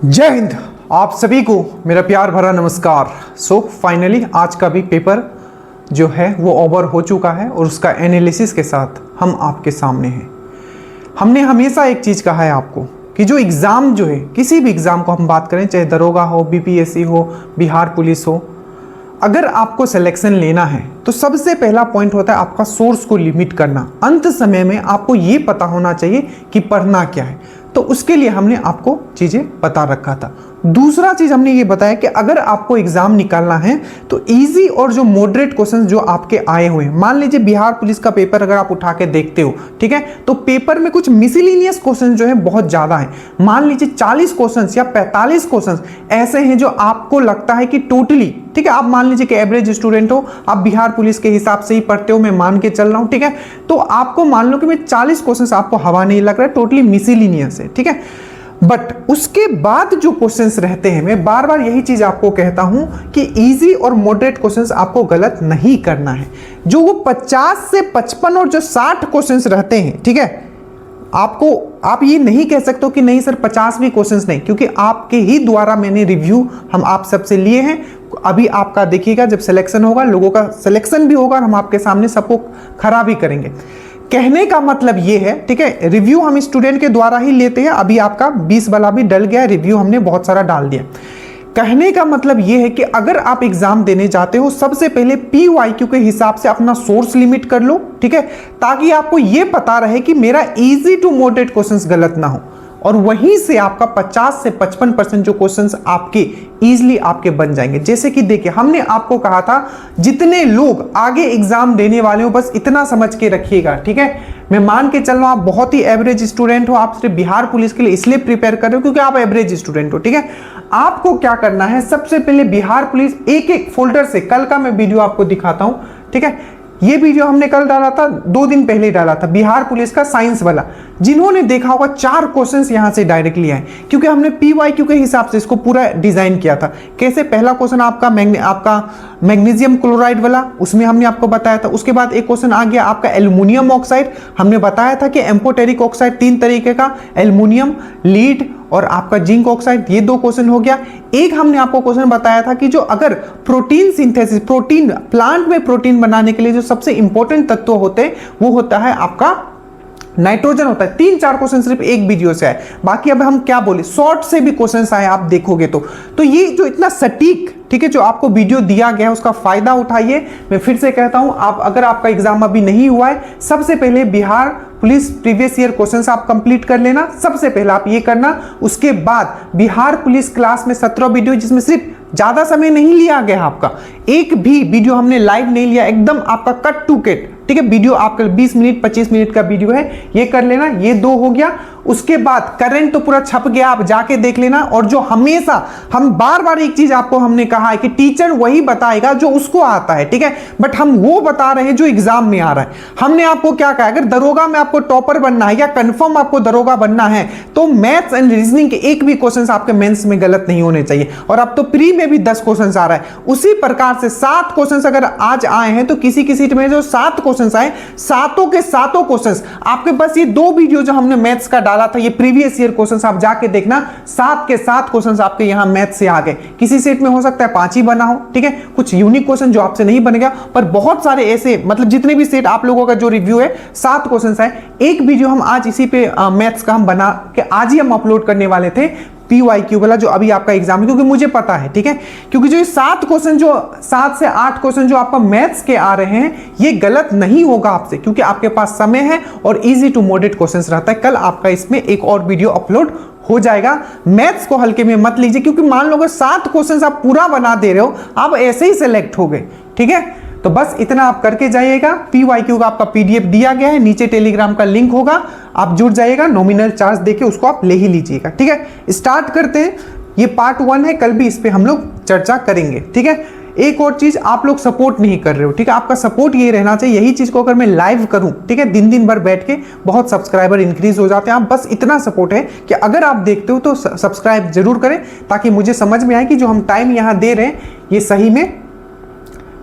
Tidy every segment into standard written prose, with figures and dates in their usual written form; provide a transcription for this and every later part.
जय हिंद। आप सभी को मेरा प्यार भरा नमस्कार। फाइनली आज का भी पेपर जो है वो ओवर हो चुका है और उसका एनालिसिस के साथ हम आपके सामने हैं। हमने हमेशा एक चीज़ कहा है आपको कि जो एग्ज़ाम जो है, किसी भी एग्ज़ाम को हम बात करें, चाहे दरोगा हो, बीपीएससी हो, बिहार पुलिस हो, अगर आपको सिलेक्शन लेना है तो सबसे पहला पॉइंट होता है आपका सोर्स को लिमिट करना। अंत समय में आपको ये पता होना चाहिए कि पढ़ना क्या है, तो उसके लिए हमने आपको चीज़ें बता रखा था। दूसरा चीज़ हमने ये बताया कि अगर आपको एग्जाम निकालना है तो इजी और जो मॉडरेट क्वेश्चंस जो आपके आए हुए हैं, मान लीजिए बिहार पुलिस का पेपर अगर आप उठा के देखते हो, ठीक है, तो पेपर में कुछ मिसलिनियस क्वेश्चन जो है बहुत ज़्यादा है। मान लीजिए 40 क्वेश्चन या 45 क्वेश्चन ऐसे हैं जो आपको लगता है कि टोटली, ठीक है, आप मान लीजिए कि एवरेज स्टूडेंट हो, आप बिहार पुलिस के हिसाब से ही पढ़ते हो, मैं मान के चल रहा हूँ, ठीक है, तो आपको मान लो कि मैं 40 क्वेश्चन आपको हवा नहीं लग रहा है, टोटली मिसलिनियस है, ठीक है। बट उसके बाद जो क्वेश्चंस रहते हैं, मैं बार बार यही चीज आपको कहता हूं कि इजी और मॉडरेट क्वेश्चंस आपको गलत नहीं करना है। जो वो 50 से 55 और जो 60 क्वेश्चंस रहते हैं, ठीक है, आप ये नहीं कह सकते हो कि नहीं सर 50 भी क्वेश्चंस नहीं, क्योंकि आपके ही द्वारा मैंने रिव्यू हम आप सबसे लिए हैं। अभी आपका देखिएगा जब सिलेक्शन होगा, लोगों का सिलेक्शन भी होगा और हम आपके सामने सबको खरा भी करेंगे। कहने का मतलब ये है, ठीक है, रिव्यू हम स्टूडेंट के द्वारा ही लेते हैं। अभी आपका 20 वाला भी डल गया, रिव्यू हमने बहुत सारा डाल दिया। कहने का मतलब ये है कि अगर आप एग्जाम देने जाते हो, सबसे पहले PYQ के हिसाब से अपना सोर्स लिमिट कर लो, ठीक है, ताकि आपको ये पता रहे कि मेरा इजी टू मॉडरेट क्वेश्चंस गलत ना हो, और वहीं से आपका 50 से 55% जो क्वेश्चंस आपके इजीली आपके बन जाएंगे। जैसे कि देखिए, हमने आपको कहा था जितने लोग आगे एग्जाम देने वाले हो बस इतना समझ के रखिएगा, ठीक है। मैं मान के चल रहा हूं आप बहुत ही एवरेज स्टूडेंट हो, आप सिर्फ बिहार पुलिस के लिए इसलिए प्रिपेयर कर रहे हो क्योंकि आप एवरेज स्टूडेंट हो, ठीक है। आपको क्या करना है, सबसे पहले बिहार पुलिस एक एक फोल्डर से, कल का मैं वीडियो आपको दिखाता हूं, ठीक है, ये वीडियो हमने कल डाला था, 2 दिन पहले डाला था, बिहार पुलिस का साइंस वाला। जिन्होंने देखा होगा 4 क्वेश्चंस यहां से डायरेक्टली आए, क्योंकि हमने PYQ के हिसाब से इसको पूरा डिजाइन किया था। कैसे, पहला क्वेश्चन आपका मैग्नीशियम क्लोराइड वाला, उसमें हमने आपको बताया था। उसके बाद एक क्वेश्चन आ गया आपका एल्युमिनियम ऑक्साइड, हमने बताया था कि एम्फोटेरिक ऑक्साइड 3 तरीके का, एल्युमिनियम, लीड और आपका जिंक ऑक्साइड, ये 2 क्वेश्चन हो गया। एक हमने आपको क्वेश्चन बताया था कि जो अगर प्रोटीन सिंथेसिस, प्रोटीन प्लांट में प्रोटीन बनाने के लिए जो सबसे इंपॉर्टेंट तत्व होते हैं वो होता है आपका नाइट्रोजन होता है। 3-4 क्वेश्चन सिर्फ एक वीडियो से आए, बाकी अब हम क्या बोले, शॉर्ट से भी क्वेश्चंस आए, आप देखोगे तो ये जो इतना सटीक, ठीक है, जो आपको वीडियो दिया गया है उसका फायदा उठाइए। मैं फिर से कहता हूं, आप अगर आपका एग्जाम अभी नहीं हुआ है, सबसे पहले Bihar police previous year questions आप कंप्लीट कर लेना, सबसे पहले आप ये करना। उसके बाद बिहार पुलिस क्लास में 17 वीडियो, जिसमें सिर्फ ज्यादा समय नहीं लिया गया आपका, एक भी वीडियो हमने लाइव नहीं लिया, एकदम आपका कट टू कट, ठीक है, वीडियो आपका 20 मिनट 25 मिनट का वीडियो है, ये कर लेना। ये 2 हो गया। उसके बाद करंट तो पूरा छप गया, आप जाके देख लेना। और जो हमेशा हम बार बार एक चीज आपको हमने कहा है कि टीचर वही बताएगा जो उसको आता है, ठीक है, बट हम वो बता रहे हैं जो एग्जाम में आ रहा है। हमने आपको क्या कहा, अगर दरोगा में आपको टॉपर बनना है या कंफर्म आपको दरोगा बनना है तो मैथ्स एंड रीजनिंग के एक भी क्वेश्चन आपके मेंस में गलत नहीं होने चाहिए। और अब तो प्री में भी 10 क्वेश्चन आ रहा है, उसी प्रकार से 7 क्वेश्चन अगर आज आए हैं तो किसी किसी में जो 7 क्वेश्चन आए, सातों के सातों क्वेश्चन आपके पास, ये 2 वीडियो जो हमने मैथ्स का डाला था, ये प्रीवियस ईयर क्वेश्चंस आप जाके देखना, 7 के 7 क्वेश्चंस आपके यहां मैथ्स से आ गए। किसी सेट में हो सकता है 5 ही बना हो, ठीक है, कुछ यूनिक क्वेश्चन जो आपसे नहीं बनेगा, पर बहुत सारे ऐसे, मतलब जितने भी सेट आप लोगों का जो रिव्यू है 7 क्वेश्चंस है। एक वीडियो हम आज इसी पे मैथ्स का हम बना के आज ही हम अपलोड करने वाले थे, PYQ वाला, जो अभी आपका एग्जाम है, क्योंकि मुझे पता है, ठीक है, क्योंकि जो ये 7 क्वेश्चन, जो 7 से 8 क्वेश्चन जो आपका मैथ्स के आ रहे हैं, ये गलत नहीं होगा आपसे, क्योंकि आपके पास समय है और इजी टू मॉडरेट क्वेश्चंस रहता है। कल आपका इसमें एक और वीडियो अपलोड हो जाएगा। मैथ्स को हल्के में मत लीजिए, क्योंकि मान लो अगर 7 क्वेश्चंस आप पूरा बना दे रहे हो, आप ऐसे ही सेलेक्ट हो गए, ठीक है। तो बस इतना आप करके जाइएगा। PYQ का आपका PDF दिया गया है, नीचे टेलीग्राम का लिंक होगा, आप जुड़ जाइएगा, नॉमिनल चार्ज देके उसको आप ले ही लीजिएगा, ठीक है। स्टार्ट करते हैं, ये पार्ट 1 है, कल भी इस पे हम लोग चर्चा करेंगे, ठीक है। एक और चीज, आप लोग सपोर्ट नहीं कर रहे हो, ठीक है, आपका सपोर्ट ये रहना चाहिए। यही चीज को अगर मैं लाइव करूं, ठीक है, दिन भर बैठ के, बहुत सब्सक्राइबर इंक्रीज हो जाते हैं। आप बस इतना सपोर्ट है कि अगर आप देखते हो तो सब्सक्राइब जरूर करें, ताकि मुझे समझ में आए कि जो हम टाइम यहां दे रहे हैं ये सही में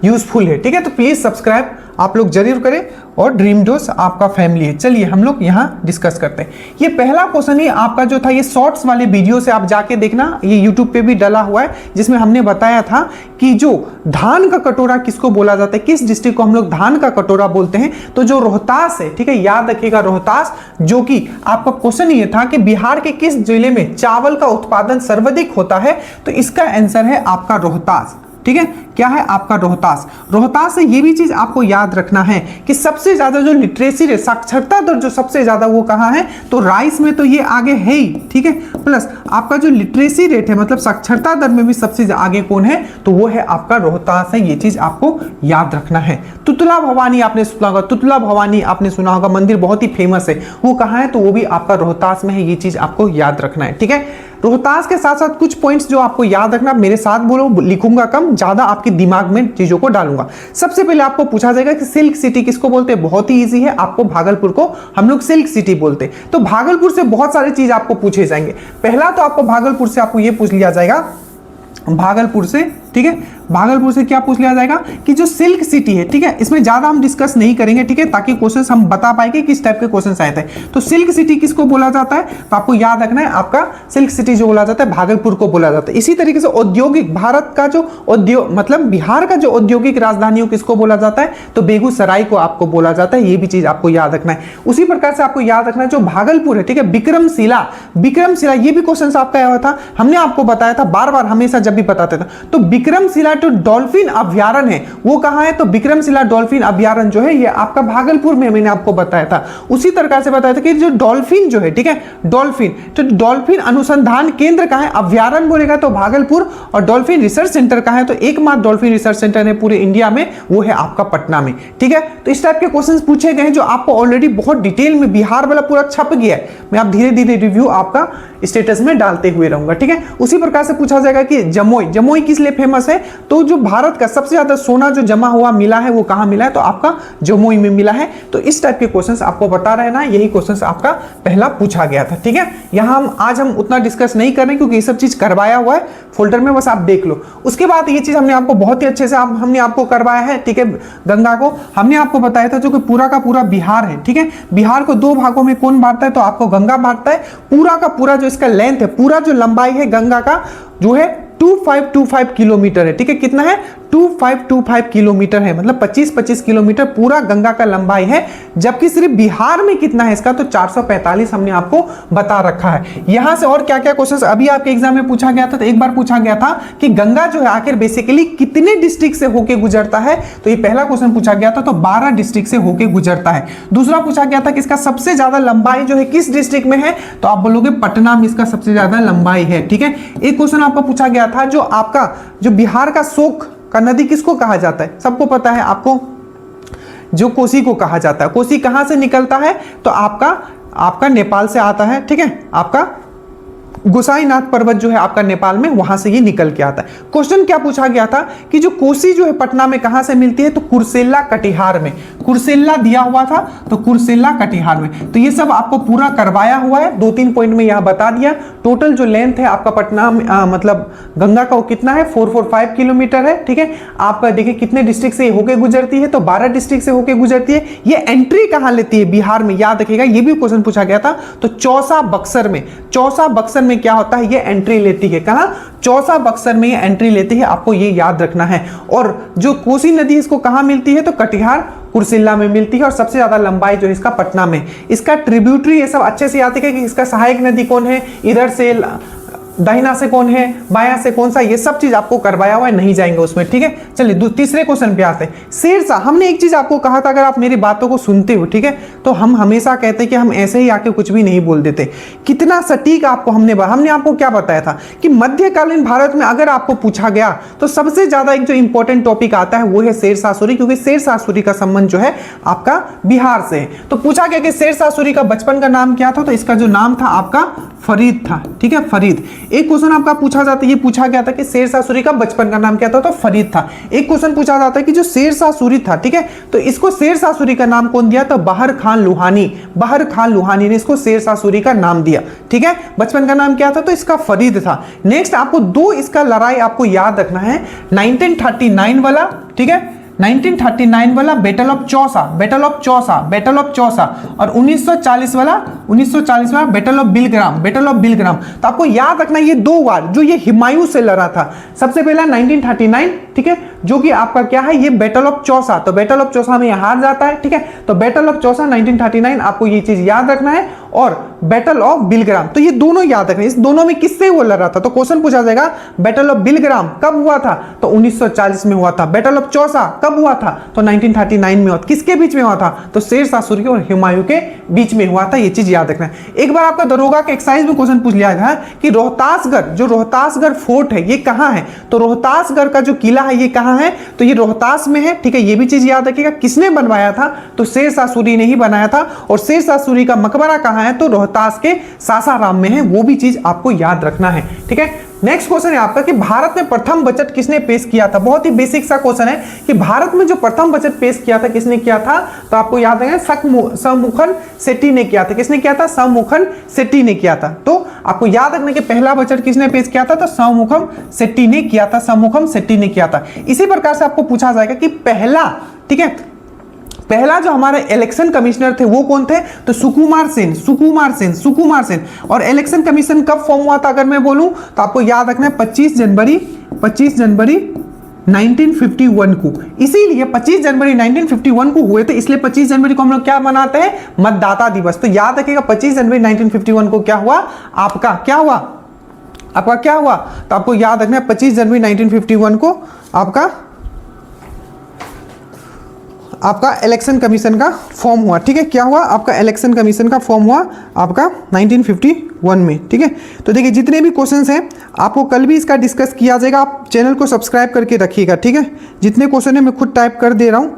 यूजफुल है, ठीक है। तो प्लीज सब्सक्राइब आप लोग जरूर करें और ड्रीम डोज आपका फैमिली है। चलिए हम लोग यहाँ डिस्कस करते हैं। ये पहला क्वेश्चन ही आपका जो था, ये शॉर्ट्स वाले वीडियो से आप जाके देखना, ये यूट्यूब पे भी डला हुआ है, जिसमें हमने बताया था कि जो धान का कटोरा किसको बोला जाता है, किस डिस्ट्रिक्ट को हम लोग धान का कटोरा बोलते हैं। तो जो रोहतास है, ठीक है, याद रखिएगा रोहतास, जो कि आपका क्वेश्चन ये था कि बिहार के किस जिले में चावल का उत्पादन सर्वाधिक होता है, तो इसका आंसर है आपका रोहतास, ठीक है। क्या है आपका रोहतास। रोहतास से ये भी चीज आपको याद रखना है कि सबसे ज्यादा जो लिटरेसी रेट, साक्षरता दर जो सबसे ज्यादा वो कहाँ है, तो राइस में तो ये आगे है ही, ठीक है। प्लस आपका जो लिटरेसी रेट है, मतलब साक्षरता दर में भी सबसे आगे कौन है, तो वो है आपका रोहतास है। ये चीज आपको याद रखना है। तुतला भवानी आपने सुना होगा, तुतला भवानी आपने सुना होगा, मंदिर बहुत ही फेमस है, वो कहाँ है, तो वो भी आपका रोहतास में है। ये चीज आपको याद रखना है, ठीक है। रोहतास के साथ साथ कुछ पॉइंट्स जो आपको याद रखना, मेरे साथ बोलो, लिखूंगा कम, ज्यादा आपके दिमाग में चीजों को डालूंगा। सबसे पहले आपको पूछा जाएगा कि सिल्क सिटी किसको बोलते हैं। बहुत ही इजी है, आपको भागलपुर को हम लोग सिल्क सिटी बोलते हैं। तो भागलपुर से बहुत सारी चीज आपको पूछे जाएंगे। पहला तो आपको भागलपुर से आपको ये पूछ लिया जाएगा, भागलपुर से, ठीक है, भागलपुर से क्या पूछ लिया जाएगा कि जो सिल्क सिटी है, ठीक है, इसमें ज्यादा हम डिस्कस नहीं करेंगे, ठीक है, ताकि क्वेश्चंस हम बता पाएंगे किस टाइप के क्वेश्चंस आए थे। तो सिल्क सिटी किसको बोला जाता है, तो आपको याद रखना है, आपका सिल्क सिटी जो बोला जाता है भागलपुर को बोला जाता है। इसी तरीके से औद्योगिक, भारत का जो उद्योग, मतलब बिहार का जो औद्योगिक राजधानियों किसको बोला जाता है, तो बेगूसराय को आपको बोला जाता है। ये भी चीज आपको याद रखना है। उसी प्रकार से आपको याद रखना है जो भागलपुर है, ठीक है, विक्रमशिला, विक्रमशिला, ये भी क्वेश्चन आपका आया था, हमने आपको बताया था बार बार, हमेशा जब भी बताते थे। तो विक्रमशिला तो डॉल्फिन अभ्यारण्य है, वो कहां है, तो विक्रमशिला डॉल्फिन अभ्यारण्य जो है ये आपका भागलपुर में, मैंने आपको बताया था। उसी तरह से बताया था कि जो डॉल्फिन जो है, ठीक है, डॉल्फिन, तो डॉल्फिन अनुसंधान केंद्र कहां है, अभ्यारण्य बोलेगा तो भागलपुर, और डॉल्फिन रिसर्च सेंटर कहां है, तो एकमात्र डॉल्फिन रिसर्च सेंटर है पूरे इंडिया में, वो है आपका पटना में, ठीक है। तो इस टाइप के क्वेश्चंस पूछे गए हैं जो आपको ऑलरेडी बहुत डिटेल में बिहार वाला पूरा छप गया है। मैं आप धीरे धीरे रिव्यू आपका स्टेटस में डालते हुए रहूंगा, ठीक है। उसी प्रकार से पूछा जाएगा कि जमुई, जमुई किस लिए फेमस है, तो जो भारत का सबसे ज्यादा सोना जो जमा हुआ मिला है वो कहां मिला है, तो आपका जमुई में मिला है। तो इस टाइप के क्वेश्चंस आपको बता रहना, यही क्वेश्चंस आपका पहला पूछा गया था, ठीक है। यहां हम आज उतना डिस्कस नहीं कर रहे क्योंकि ये सब चीज करवाया हुआ है फोल्डर में, बस आप देख लो। उसके बाद ये चीज हमने आपको बहुत ही अच्छे से हमने आपको करवाया है, ठीक है। गंगा को हमने आपको बताया था जो कि पूरा का पूरा बिहार है, ठीक है, बिहार को दो भागों में कौन बांटता है, तो आपको गंगा बांटता है। पूरा का पूरा जो इसका लेंथ है, पूरा जो लंबाई है गंगा का जो है 2525 किलोमीटर है, ठीक है। कितना है, 2525 किलोमीटर है, मतलब 25-25 किलोमीटर पूरा गंगा का लंबाई है। जबकि सिर्फ बिहार में कितना है इसका, तो 445 हमने आपको बता रखा है। यहां से और क्या क्या क्वेश्चंस अभी आपके एग्जाम में पूछा गया था, तो एक बार पूछा गया था कि गंगा जो है आखिर बेसिकली कितने डिस्ट्रिक्ट से होके गुजरता है, तो ये पहला क्वेश्चन पूछा गया था, तो 12 डिस्ट्रिक्ट से होके गुजरता है। दूसरा पूछा गया था कि इसका सबसे ज्यादा लंबाई जो है किस डिस्ट्रिक्ट में है, तो आप बोलोगे पटना में इसका सबसे ज्यादा लंबाई है, ठीक है। एक क्वेश्चन आपको पूछा गया था जो आपका जो बिहार का शोक का नदी किसको कहा जाता है, सबको पता है आपको, जो कोसी को कहा जाता है। कोसी कहां से निकलता है, तो आपका नेपाल से आता है, ठीक है। आपका गोसाईनाथ पर्वत जो है आपका नेपाल में, वहां से ये निकल के आता है। क्वेश्चन क्या पूछा गया था कि जो कोसी जो है पटना में कहां से मिलती है, तो कुर्सेला कटिहार में, कुर्सेला दिया हुआ था, तो कुर्सेला कटिहार में। तो ये सब आपको पूरा करवाया हुआ है, 2-3 पॉइंट में यहां बता दिया। टोटल जो लेंथ है आपका पटना मतलब गंगा का वो कितना है, 445 किलोमीटर है, ठीक है। आपका देखिए कितने डिस्ट्रिक्ट से होके गुजरती है, तो 12 डिस्ट्रिक्ट से होके गुजरती है। ये एंट्री कहां लेती है, बिहार में, याद रखिएगा, ये भी क्वेश्चन पूछा गया था। तो चौसा बक्सर में, चौसा बक्सर में क्या होता है, ये एंट्री लेती है, कहां, चौसा बक्सर में ये एंट्री लेती है, आपको ये याद रखना है। और जो कोसी नदी इसको कहां मिलती है, तो कटिहार कुर्सेला में मिलती है, और सबसे ज्यादा लंबाई जो है इसका पटना में। इसका ट्रिब्यूटरी ये सब अच्छे से याद है कि इसका सहायक नदी कौन है, इधर से दाहिना से कौन है, बायां से कौन सा, ये सब चीज आपको करवाया हुआ है, नहीं जाएंगे उसमें, ठीक है। चलिए तीसरे क्वेश्चन पे आते हैं। शेरशाह, हमने एक चीज आपको कहा था, अगर आप मेरी बातों को सुनते हो, ठीक है, तो हम हमेशा कहते हैं कि हम ऐसे ही आके कुछ भी नहीं बोल देते। कितना सटीक आपको हमने आपको क्या बताया था कि मध्यकालीन भारत में अगर आपको पूछा गया तो सबसे ज्यादा एक जो इंपॉर्टेंट टॉपिक आता है वो है शेरशाह सूरी, क्योंकि शेरशाह सूरी का संबंध जो है आपका बिहार से है। तो पूछा गया कि शेरशाह सूरी का बचपन का नाम क्या था, तो इसका जो नाम था आपका फरीद था, ठीक है, फरीद। एक क्वेश्चन आपका पूछा जाता है, ये पूछा गया था कि शेरशाह सूरी का बचपन का नाम क्या था, तो फरीद था। एक क्वेश्चन पूछा जाता है कि जो शेरशाह सूरी था, ठीक है, तो इसको शेरशाह सूरी का नाम कौन दिया, तो बहर खान लोहानी, बहर खान लोहानी ने इसको शेरशाह सूरी का नाम दिया, ठीक है। बचपन का नाम क्या था, तो इसका फरीद था। नेक्स्ट आपको दो इसका लड़ाई आपको याद रखना है, 1939 वाला, ठीक है, 1939 वाला battle of Chausa, battle of Chausa, battle of Chausa, और 1940 वाला battle of Bilgram, battle of Bilgram. तो आपको याद रखना ये दो बार जो ये हुमायूं से लड़ा था। सबसे पहला 1939, ठीक है, जो कि आपका क्या है, ये बैटल ऑफ चौसा, तो बैटल ऑफ चौसा में हार जाता है, ठीक है। तो बैटल ऑफ चौसा 1939 आपको ये चीज याद रखना है, और बैटल ऑफ बिलग्राम, तो ये दोनों याद रखना है। इस दोनों में किससे वो लड़ रहा था, तो क्वेश्चन पूछा जाएगा बैटल ऑफ बिलग्राम कब हुआ था, तो 1940 में हुआ था। बैटल ऑफ चौसा कब हुआ था, तो 1939 में हुआ। किसके बीच में हुआ था, तो शेरशाह सूरी और हुमायूं के बीच में हुआ था। ये चीज याद रखना है। एक बार आपका दरोगा के एक्सरसाइज में क्वेश्चन पूछ लिया गया कि रोहतासगढ़, जो रोहतासगढ़ फोर्ट है ये कहां है, तो रोहतासगढ़ का जो किला है ये कहां है, तो ये रोहतास में है, ठीक है। ये भी चीज याद रखिएगा। किसने बनवाया था, तो शेरशाह सूरी ने ही बनाया था। और शेरशाह सूरी का मकबरा कहां है, तो रोहतास के सासाराम में है। वो भी चीज आपको याद रखना है, ठीक है। नेक्स्ट क्वेश्चन है आपका कि भारत में प्रथम बजट किसने पेश किया था। बहुत ही बेसिक सा क्वेश्चन है कि भारत में जो प्रथम बजट पेश किया था किसने किया था, तो आपको याद है शमुखन सेट्टी ने किया था। किसने किया था, शमुखन सेट्टी ने किया था। तो आपको याद रखना कि पहला बजट किसने पेश किया था, तो शमुखम सेट्टी ने किया था, शमुखम सेट्टी ने किया था। इसी प्रकार से आपको पूछा जाएगा कि पहला, ठीक है, पहला जो हमारे इलेक्शन कमिश्नर थे वो कौन थे, तो सुकुमार सेन, सुकुमार सेन, सुकुमार सेन। और इलेक्शन कमीशन कब फॉर्म हुआ था अगर मैं बोलूं, तो आपको याद रखना है 25 जनवरी 1951 को। इसीलिए 25 जनवरी 1951 को हुए थे, इसलिए 25 जनवरी को हम लोग क्या मनाते हैं, मतदाता दिवस। तो याद रखिएगा 25 जनवरी 1951 को क्या हुआ, आपका क्या हुआ, आपका क्या हुआ, तो आपको याद रखना है 25 जनवरी 1951 को आपका इलेक्शन कमीशन का फॉर्म हुआ, ठीक है। क्या हुआ, आपका इलेक्शन कमीशन का फॉर्म हुआ आपका 1951 में, ठीक है। तो देखिए जितने भी क्वेश्चंस हैं आपको कल भी इसका डिस्कस किया जाएगा। आप चैनल को सब्सक्राइब करके रखिएगा, ठीक है। जितने क्वेश्चन है मैं खुद टाइप कर दे रहा हूं।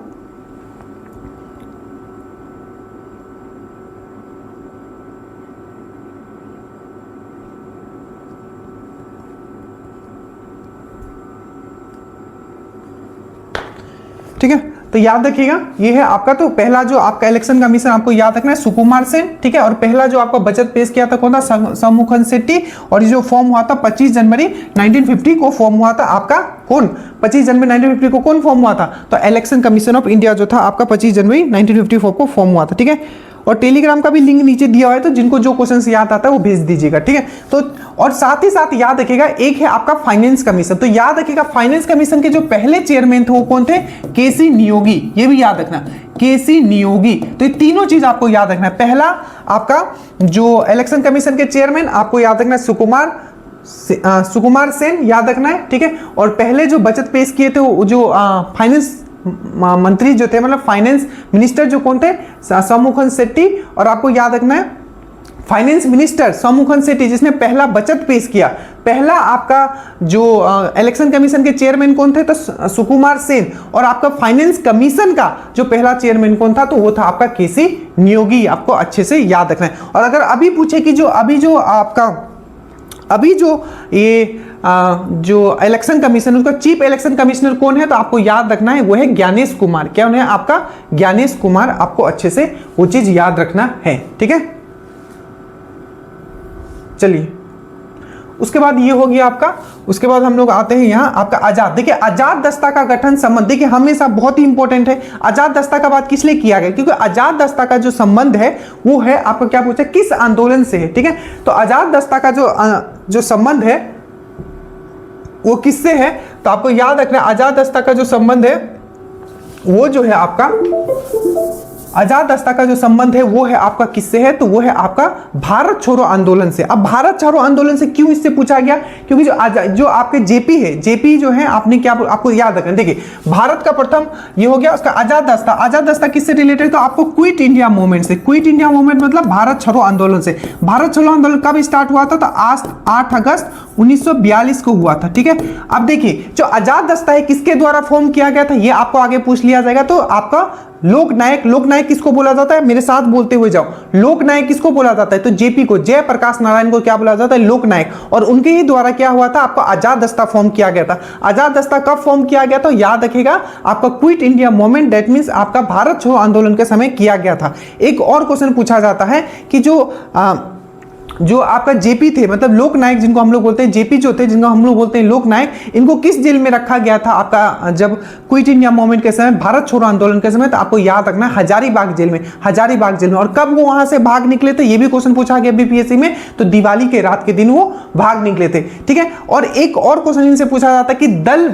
ठीक है, तो याद रखिएगा ये है आपका, तो पहला जो आपका इलेक्शन कमीशन आपको याद रखना है सुकुमार सेन, ठीक है। और पहला जो आपका बजट पेश किया था कौन था, शमुखन सेट्टी। और ये जो फॉर्म हुआ था 25 जनवरी 1950 को फॉर्म हुआ था आपका कौन, 25 जनवरी 1950 को कौन फॉर्म हुआ था, तो इलेक्शन कमीशन ऑफ इंडिया जो था आपका 25 जनवरी 1954 को फॉर्म हुआ था, ठीक है। और टेलीग्राम का भी लिंक नीचे दिया हुआ है, तो जिनको जो क्वेश्चन याद आता है वो भेज दीजिएगा, ठीक है। तो और साथ ही साथ याद रखिएगा एक है आपका फाइनेंस कमीशन। तो याद रखिएगा फाइनेंस कमीशन के जो पहले चेयरमैन थे वो कौन थे, केसी नियोगी। ये भी याद रखना, केसी नियोगी। तो ये तीनों चीज आपको याद रखना है। पहला आपका जो इलेक्शन कमीशन के चेयरमैन आपको याद रखना है सुकुमार सेन, याद रखना है, ठीक है। और पहले जो बजट पेश किए थे वो जो फाइनेंस मंत्री जो थे, मतलब फाइनेंस मिनिस्टर जो कौन थे, शमुखन सेट्टी। और आपको याद रखना है फाइनेंस मिनिस्टर शमुखन सेट्टी जिसने पहला बजट पेश किया। पहला आपका जो इलेक्शन कमीशन के चेयरमैन कौन थे, तो सुकुमार सेन। और आपका फाइनेंस कमीशन का जो पहला चेयरमैन कौन था, तो वो था आपका केसी नियोगी। आपको अच्छे से याद रखना है। और अगर अभी पूछे कि जो इलेक्शन कमीशन उसका चीफ इलेक्शन कमिश्नर कौन है, तो आपको याद रखना है वो है ज्ञानेश कुमार। क्या है आपका, ज्ञानेश कुमार। आपको अच्छे से वो चीज याद रखना है, ठीक है। चलिए उसके बाद ये हो गया आपका। उसके बाद हम लोग आते हैं यहाँ आपका आजाद। देखिए आजाद दस्ता का गठन संबंध देखिए हमेशा बहुत ही इंपॉर्टेंट है। आजाद दस्ता का बात किस लिए किया गया, क्योंकि आजाद दस्ता का जो संबंध है वो है आपका क्या पूछा, किस आंदोलन से है, ठीक है। तो आजाद दस्ता का जो संबंध है वो किससे है, तो आपको याद रखना आजाद दस्ता का जो संबंध है वो जो है आपका आजाद दस्ता का जो संबंध है वो है आपका किससे है, तो वो है आपका भारत छोड़ो आंदोलन से। अब भारत छोड़ो आंदोलन से क्यों इससे पूछा गया, क्योंकि जो आपके जेपी है, जेपी जो है आपने क्या आपको याद रखना। देखिए भारत का प्रथम ये हो गया उसका आजाद दस्ता। आजाद दस्ता किससे रिलेटेड, तो आपको क्विट इंडिया मूवमेंट से। क्विट इंडिया मूवमेंट मतलब भारत छोड़ो आंदोलन से। भारत छोड़ो आंदोलन कब स्टार्ट हुआ था, तो 8 अगस्त 1942 को हुआ था, ठीक है। अब देखिए जो आजाद दस्ता है किसके द्वारा फॉर्म किया गया था, ये आपको आगे पूछ लिया जाएगा। तो आपका लोकनायक लोकनायक किसको बोला जाता है, मेरे साथ बोलते हुए जाओ, लोकनायक किसको बोला जाता है, तो जेपी को, जयप्रकाश नारायण को क्या बोला जाता है, लोकनायक। और उनके ही द्वारा क्या हुआ था, आपका आजाद दस्ता फॉर्म किया गया था। आजाद दस्ता कब फॉर्म किया गया था, याद रखिएगा, आपका quit India movement, that means आपका भारत छोड़ो आंदोलन के समय किया गया था। एक और क्वेश्चन पूछा जाता है कि जो आपका जेपी थे, मतलब लोकनायक जिनको हम लोग बोलते हैं, जेपी जो थे जिनको हम लोग बोलते हैं लोकनायक, इनको किस जेल में रखा गया था आपका जब क्विट इंडिया मूवमेंट के समय, भारत छोड़ो आंदोलन के समय, तो आपको याद रखना हजारीबाग जेल में, हजारीबाग जेल में। और कब वो वहां से भाग निकले थे, ये भी क्वेश्चन पूछा गया बीपीएससी में, तो दिवाली के रात के दिन वो भाग निकले थे, ठीक है। और एक और क्वेश्चन इनसे पूछा जाता है कि दल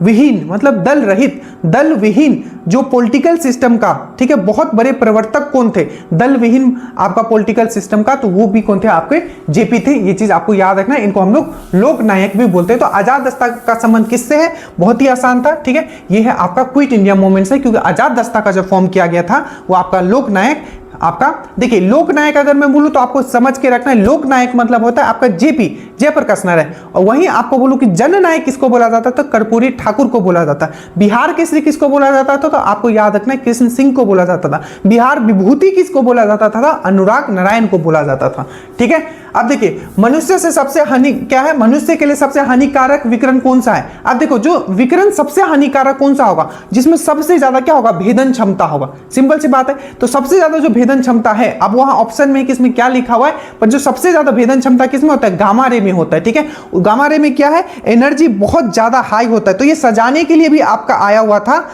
विहीन, मतलब दल रहित, दल विहीन जो पॉलिटिकल सिस्टम का, ठीक है, बहुत बड़े प्रवर्तक कौन थे, दल विहीन आपका पॉलिटिकल सिस्टम का, तो वो भी कौन थे, आपके जेपी थे। ये चीज आपको याद रखना है, इनको हम लोग लोकनायक भी बोलते हैं। तो आजाद दस्ता का संबंध किससे है, बहुत ही आसान था, ठीक है, ये है आपका क्विट इंडिया मूवमेंट से, क्योंकि आजाद दस्ता का जो फॉर्म किया गया था वो आपका लोकनायक, आपका देखिए लोकनायक अगर मैं बोलूं तो आपको समझ के रखना है, लोकनायक मतलब होता है आपका जेपी, जयप्रकाश नारायण। और वहीं आपको बोलूं कि जननायक किसको बोला जाता था, कर्पूरी ठाकुर को बोला जाता। बिहार केसरी किसको बोला जाता था, तो आपको याद रखना है कृष्ण सिंह को बोला जाता था। बिहार विभूति किसको बोला जाता था, अनुराग नारायण को बोला जाता था, ठीक है। अब देखिए मनुष्य से सबसे हानि क्या है, मनुष्य के लिए सबसे हानिकारक विकिरण कौन सा है। अब देखो जो विकिरण सबसे हानिकारक कौन सा होगा, जिसमें सबसे ज्यादा क्या होगा, भेदन क्षमता होगा, सिंपल सी बात है। तो सबसे ज्यादा जो भेदन क्षमता है, अब वहां ऑप्शन में किसमें क्या लिखा हुआ है, पर जो सबसे ज्यादा भेदन क्षमता किसमें होता है, गामा रे में होता है, ठीक है। गामा रे में क्या है, एनर्जी बहुत ज्यादा हाई होता है। तो ये सजाने के लिए भी आपका आया हुआ था।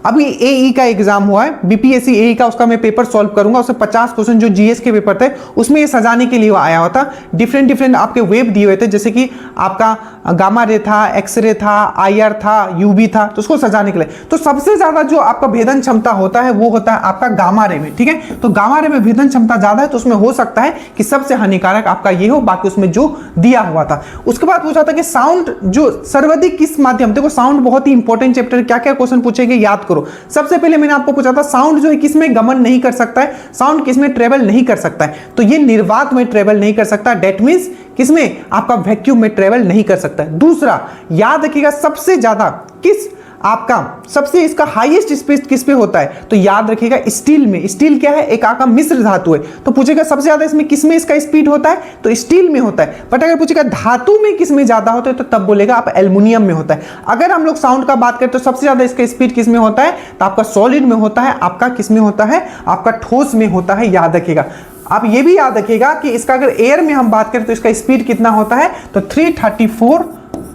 अभी एई का एग्जाम हुआ है, बीपीएससी एई का, उसका मैं पेपर सॉल्व करूंगा, उससे 50 क्वेश्चन जो जीएस के पेपर थे उसमें ये सजाने के लिए आया हुआ था। डिफरेंट आपके वेव दिए हुए थे, जैसे कि आपका गामा रे था, एक्सरे था, आईआर था, यूवी था, तो उसको सजाने के लिए। तो सबसे ज्यादा जो आपका भेदन क्षमता होता है वो होता है आपका गामा रे में, ठीक है। तो गामा रे में भेदन क्षमता ज्यादा है, तो उसमें हो सकता है कि सबसे हानिकारक आपका ये हो, बाकी उसमें जो दिया हुआ था। उसके बाद पूछा था कि साउंड जो सर्वाधिक किस माध्यम, देखो साउंड बहुत ही इंपॉर्टेंट चैप्टर, क्या क्या क्वेश्चन पूछेंगे याद करो। सबसे पहले मैंने आपको पूछा था साउंड जो है किसमें गमन नहीं कर सकता है, साउंड किसमें ट्रेवल नहीं कर सकता है, तो ये निर्वात में ट्रेवल नहीं कर सकता, डेट मींस किसमें, आपका वैक्यूम में ट्रेवल नहीं कर सकता है। दूसरा याद रखिएगा सबसे ज्यादा किस आपका सबसे इसका हाईएस्ट स्पीड किस पे होता है, तो याद रखिएगा स्टील में। स्टील क्या है, एक आपका मिश्र धातु है, तो पूछेगा सबसे ज्यादा इसमें किसमें इसका स्पीड होता है, तो स्टील में होता है। बट अगर पूछेगा धातु में किसमें ज्यादा होता है, तो तब बोलेगा आप एल्युमिनियम में होता है। अगर हम लोग साउंड का बात करें तो सबसे ज्यादा इसका स्पीड किसमें होता है, तो आपका सॉलिड में होता है, आपका किसमें होता है, आपका ठोस में होता है, याद रखिएगा। आप ये भी याद रखिएगा कि इसका अगर एयर में हम बात करें तो इसका स्पीड कितना होता है, तो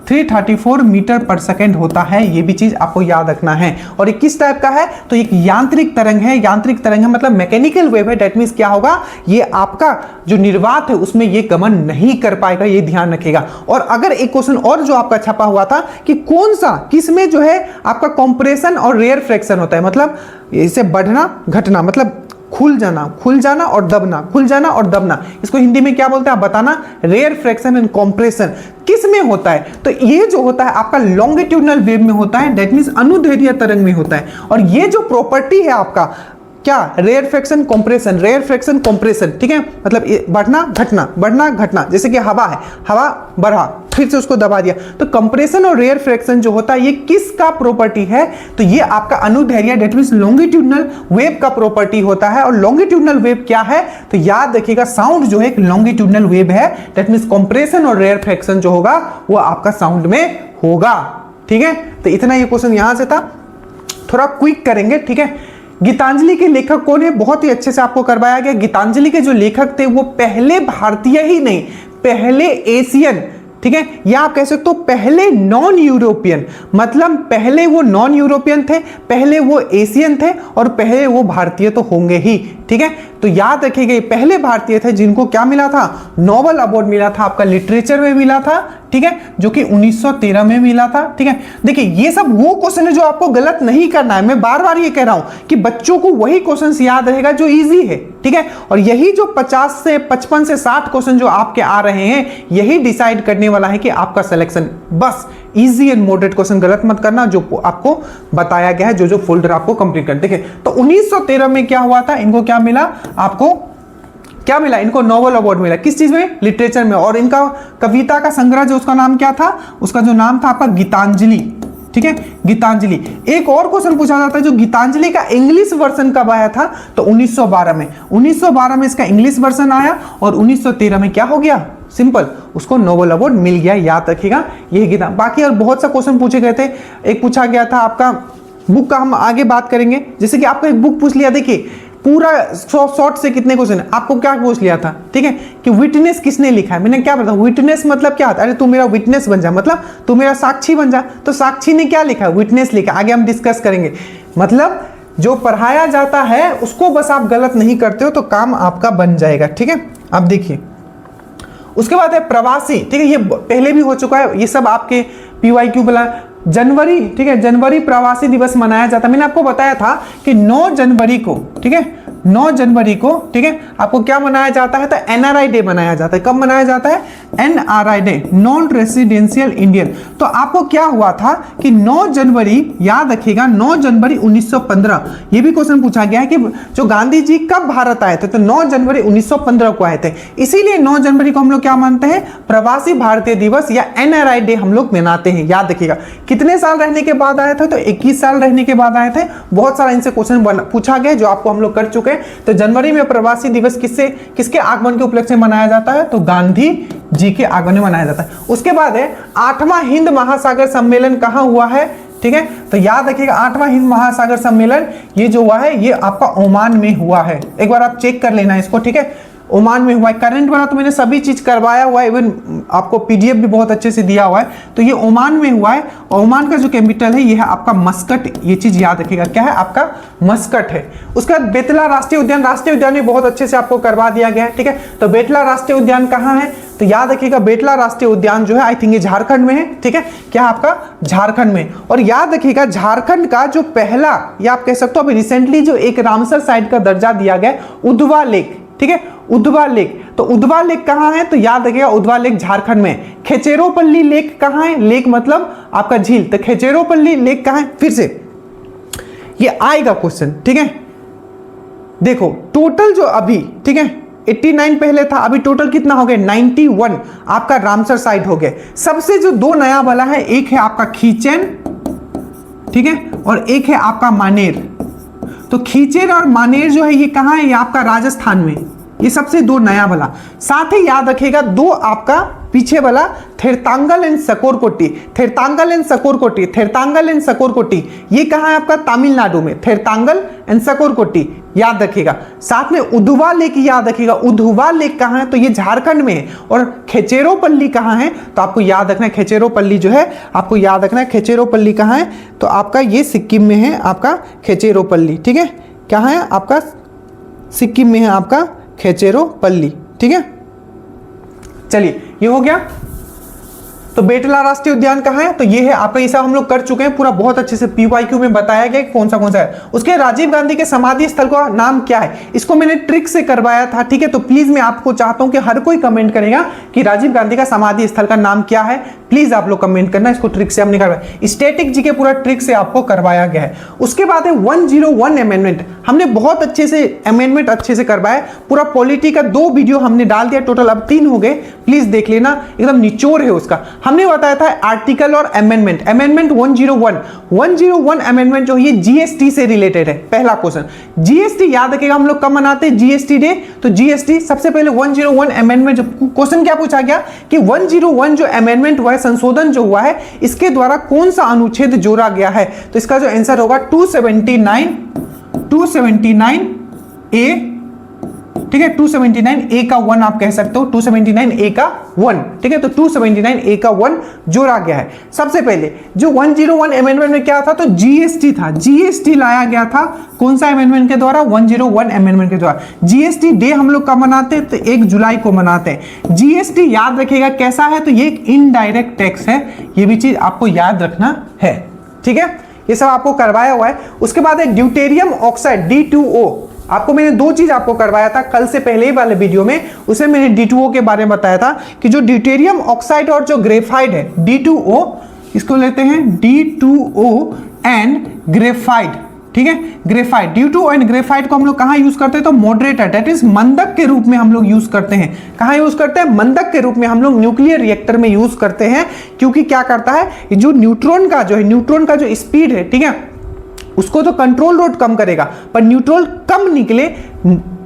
334 मीटर पर सेकेंड होता है, ये भी चीज आपको याद रखना है। और ये किस टाइप का है, तो एक यांत्रिक तरंग है, यांत्रिक तरंग है मतलब मैकेनिकल वेव है, डेट मींस क्या होगा, ये आपका जो निर्वात है उसमें ये गमन नहीं कर पाएगा, ये ध्यान रखिएगा। और अगर एक क्वेश्चन और जो आपका छपा हुआ था कि कौन सा किसमें जो है आपका कंप्रेशन और रेयर फ्रैक्शन होता है, मतलब इसे बढ़ना घटना, मतलब खुल जाना और दबना, खुल जाना और दबना, इसको हिंदी में क्या बोलते हैं आप बताना, रेयर फ्रैक्शन एंड कंप्रेशन किस में होता है, तो ये जो होता है आपका लॉन्गिट्यूडनल वेव में होता है, दैट मींस अनुदैर्ध्य तरंग में होता है। और ये जो प्रॉपर्टी है आपका क्या, rarefaction compression, rarefaction compression, ठीक है, मतलब बढ़ना घटना, जैसे कि हवा है, हवा बढ़ा फिर से उसको दबा दिया, तो कंप्रेशन और रेयर फ्रैक्शन जो होता है ये किसका प्रॉपर्टी है, तो ये आपका अनुदैर्ध्य डेट मींस लॉन्गिट्यूडनल वेव का प्रॉपर्टी होता है। और लॉन्गिट्यूडनल वेव क्या है, तो याद रखिएगा साउंड जो है एक लॉन्गिट्यूडनल वेव है, डेट मींस कंप्रेशन और रेयर फ्रैक्शन जो होगा वो आपका साउंड में होगा, ठीक है। तो इतना ये क्वेश्चन यहां से था, थोड़ा क्विक करेंगे, ठीक है। गीतांजलि के लेखक कौन है, बहुत ही अच्छे से आपको करवाया गया। गीतांजलि के जो लेखक थे वो पहले भारतीय ही नहीं, पहले एशियन, ठीक है, या आप कह सकते हो पहले नॉन यूरोपियन, मतलब पहले वो नॉन यूरोपियन थे, पहले वो एशियन थे और पहले वो भारतीय तो होंगे ही, ठीक है। तो याद रखिएगा पहले भारतीय थे जिनको क्या मिला था, नोबेल अवार्ड मिला था, आपका लिटरेचर में मिला था, ठीक है, जो कि 1913 में मिला था, ठीक है। देखिए ये सब वो क्वेश्चन है जो आपको गलत नहीं करना है, मैं बार बार ये कह रहा हूं कि बच्चों को वही क्वेश्चन याद रहेगा जो इजी है, ठीक है। और यही जो 50 से 55 से 60 क्वेश्चन जो आपके आ रहे हैं यही डिसाइड करने वाला है कि आपका सिलेक्शन, बस इजी एंड मॉडरेट क्वेश्चन गलत मत करना जो आपको बताया गया है, जो फोल्डर आपको कंप्लीट कर। देखिए तो 1913 में क्या हुआ था, इनको क्या मिला, आपको क्या मिला, इनको नोबेल अवार्ड मिला, किस चीज में, लिटरेचर में। और इनका कविता का संग्रह जो उसका नाम क्या था, उसका जो नाम था आपका गीतांजलि, ठीक ठीक है, गीतांजलि। एक और क्वेश्चन पूछा जाता है जो गीतांजलि का इंग्लिश वर्जन कब आया था, तो 1912 में। 1912 में इसका इंग्लिश वर्जन आया और 1913 में क्या हो गया, सिंपल, उसको नोबेल अवार्ड मिल गया। याद रखिएगा ये गीता। बाकी और बहुत सा क्वेश्चन पूछे गए थे। एक पूछा गया था आपका बुक का, हम आगे बात करेंगे। जैसे कि आपका एक बुक पूछ लिया, देखिए पूरा शॉर्ट से कितने क्वेश्चन, आपको क्या पूछ लिया था, ठीक है, कि विटनेस किसने लिखा है। मैंने क्या बताया, विटनेस मतलब क्या होता है, अरे तू मेरा विटनेस बन जा, मतलब तू मेरा साक्षी बन जा। तो साक्षी ने क्या लिखा, विटनेस लिखा। आगे हम डिस्कस करेंगे। मतलब जो पढ़ाया जाता है उसको बस आप गलत नहीं करते हो तो काम आपका बन जाएगा, ठीक है। अब देखिए उसके बाद है प्रवासी, ठीक है, ये पहले भी हो चुका है, ये सब आपके PYQ वाला जनवरी, ठीक है, जनवरी प्रवासी दिवस मनाया जाता है। मैंने आपको बताया था कि 9 जनवरी को, ठीक है, 9 जनवरी को, ठीक है, आपको क्या मनाया जाता है, तो NRI डे मनाया जाता है। कब मनाया जाता है, NRI day, non residential Indian. तो आपको क्या हुआ था कि 9 जनवरी, याद रखिएगा 9 जनवरी 1915, ये भी क्वेश्चन पूछा गया है कि जो गांधी जी कब भारत आए थे, तो 9 जनवरी 1915 को आए थे। इसीलिए 9 जनवरी को हम लोग क्या मानते हैं, प्रवासी भारतीय दिवस या NRI डे हम लोग मनाते हैं। याद रखिएगा कितने साल रहने के बाद आए थे, तो 21 साल रहने के बाद आए थे। बहुत सारा इनसे क्वेश्चन पूछा गया जो आपको हम लोग कर चुके हैं। तो जनवरी में प्रवासी दिवस किसके आगमन के उपलक्ष्य में मनाया जाता है, तो गांधी जी के आगमन में मनाया जाता है। उसके बाद है 8वां हिंद महासागर सम्मेलन कहां हुआ है, ठीक है, तो याद रखिएगा 8वां हिंद महासागर सम्मेलन ये जो हुआ है ये आपका ओमान में हुआ है। एक बार आप चेक कर लेना इसको, ठीक है, ओमान में हुआ है। करंट वाला तो मैंने सभी चीज करवाया हुआ है, इवन आपको PDF भी बहुत अच्छे से दिया हुआ है। तो ये ओमान में हुआ है। ओमान का जो कैपिटल है ये है आपका मस्कट। ये चीज याद रखिएगा, क्या है आपका, मस्कट है। उसके बाद बेतला राष्ट्रीय उद्यान भी बहुत अच्छे से आपको करवा दिया गया है, ठीक है। तो बेतला राष्ट्रीय उद्यान कहाँ है, तो याद रखिएगा बेतला राष्ट्रीय उद्यान जो है आई थिंक ये झारखंड में है, ठीक है, क्या आपका झारखंड में। और याद रखिएगा झारखंड का जो पहला, या आप कह सकते हो अभी रिसेंटली जो एक रामसर साइट का दर्जा दिया गया, उद्धवा लेक, ठीक है, उद्धवा लेक। तो उद्धवा लेक कहां है, तो याद रखिएगा उद्धवा लेक झारखंड में। खेचेरोपल्ली लेक कहां है, लेक मतलब आपका झील, तो खेचेरोपल्ली लेक कहां है, फिर से ये आएगा क्वेश्चन, ठीक है। देखो टोटल जो अभी, ठीक है, 89 पहले था, अभी टोटल कितना हो गया, 91 आपका रामसर साइट हो गया। सबसे जो 2 नया वाला है, एक है आपका खीचेन, ठीक है, और एक है आपका मानेर। तो खीचेर और मानेर जो है ये कहां है, ये आपका राजस्थान में। ये सबसे 2 नया वाला। साथ ही याद रखिएगा 2 आपका पीछे वाला थेरतांगल एंड सकरकोटी, थेरतांगल एंड सकरकोटी, थेरतांगल एंड सकरकोटी ये कहां है आपका, तमिलनाडु में, थेरतांगल एंड सकरकोटी याद रखिएगा। साथ में उद्धवा लेक याद रखिएगा, उद्धवा लेक कहां है, तो ये झारखंड में है। और खेचेरोपल्ली कहां है, तो आपको याद रखना है खेचेरोपल्ली जो है, आपको याद रखना है खेचेरोपल्ली कहां है, तो आपका ये सिक्किम में है आपका खेचेरोपल्ली, ठीक है, कहां है आपका, सिक्किम में है आपका खेचेरोपल्ली, ठीक है। चलिए ये हो गया। तो बेतला राष्ट्रीय उद्यान कहाँ है, तो ये है आपका, ये सब हम लोग कर चुके हैं पूरा, बहुत अच्छे से PYQ में बताया गया कौन सा है। उसके राजीव गांधी के समाधि स्थल का नाम क्या है, इसको मैंने ट्रिक से करवाया था, ठीक है। तो प्लीज मैं आपको चाहता हूं कि हर कोई कमेंट करेगा कि राजीव गांधी का समाधि स्थल का नाम क्या है, प्लीज आप लोग कमेंट करना, इसको ट्रिक से हमने करवाया, स्टैटिक जी के पूरा ट्रिक से आपको करवाया गया है। उसके बाद है 101 अमेंडमेंट, हमने बहुत अच्छे से अमेंडमेंट अच्छे से करवाया, पूरा पॉलिटी का 2 वीडियो हमने डाल दिया, टोटल अब 3 हो गए, प्लीज देख लेना, एकदम निचोड़ है उसका। हमने बताया था आर्टिकल और अमेंडमेंट, अमेंडमेंट 101 अमेंडमेंट जो ये GST से रिलेटेड है। पहला क्वेश्चन, GST याद रखिएगा हम लोग कब मनाते हैं, GST डे, तो GST सबसे पहले 101 अमेंडमेंट, क्वेश्चन क्या पूछा गया कि 101 जो अमेंडमेंट हुआ है, संशोधन जो हुआ है, इसके द्वारा कौन सा अनुच्छेद जोड़ा गया है, तो इसका जो आंसर होगा 279 ए, ठीक है, 279 ए का 1 आप कह सकते हो, 279 ए का 1, ठीक है, तो 279 ए का 1 जोड़ा गया है। सबसे पहले जो 101 अमेंडमेंट में क्या था, तो GST था, GST लाया गया था, कौन सा अमेंडमेंट के द्वारा, 101 अमेंडमेंट के द्वारा। GST डे हम लोग कब मनाते हैं, तो 1 जुलाई को मनाते हैं। GST याद रखिएगा कैसा है, तो ये एक इनडायरेक्ट टैक्स है, ये भी चीज आपको याद रखना है, ठीक है, ये सब आपको करवाया हुआ है। उसके बाद है ड्यूटेरियम ऑक्साइड D2O, आपको मैंने 2 चीज आपको करवाया था कल से पहले वाले वीडियो में, उसमें मैंने D2O के बारे में बताया था कि जो ड्यूटेरियम ऑक्साइड और जो ग्रेफाइट है D2O, इसको लेते हैं D2O एंड ग्रेफाइट, ठीक है। ग्रेफाइट, D2O एंड ग्रेफाइट को हम लोग कहाँ यूज करते हैं, तो मॉडरेटर दैट इज मंदक के रूप में हम लोग यूज करते हैं। कहाँ यूज करते हैं, मंदक के रूप में हम लोग न्यूक्लियर रिएक्टर में यूज करते हैं, क्योंकि क्या करता है, जो न्यूट्रॉन का जो स्पीड है, ठीक है, उसको तो कंट्रोल रोड कम करेगा, पर न्यूट्रॉन कम निकले,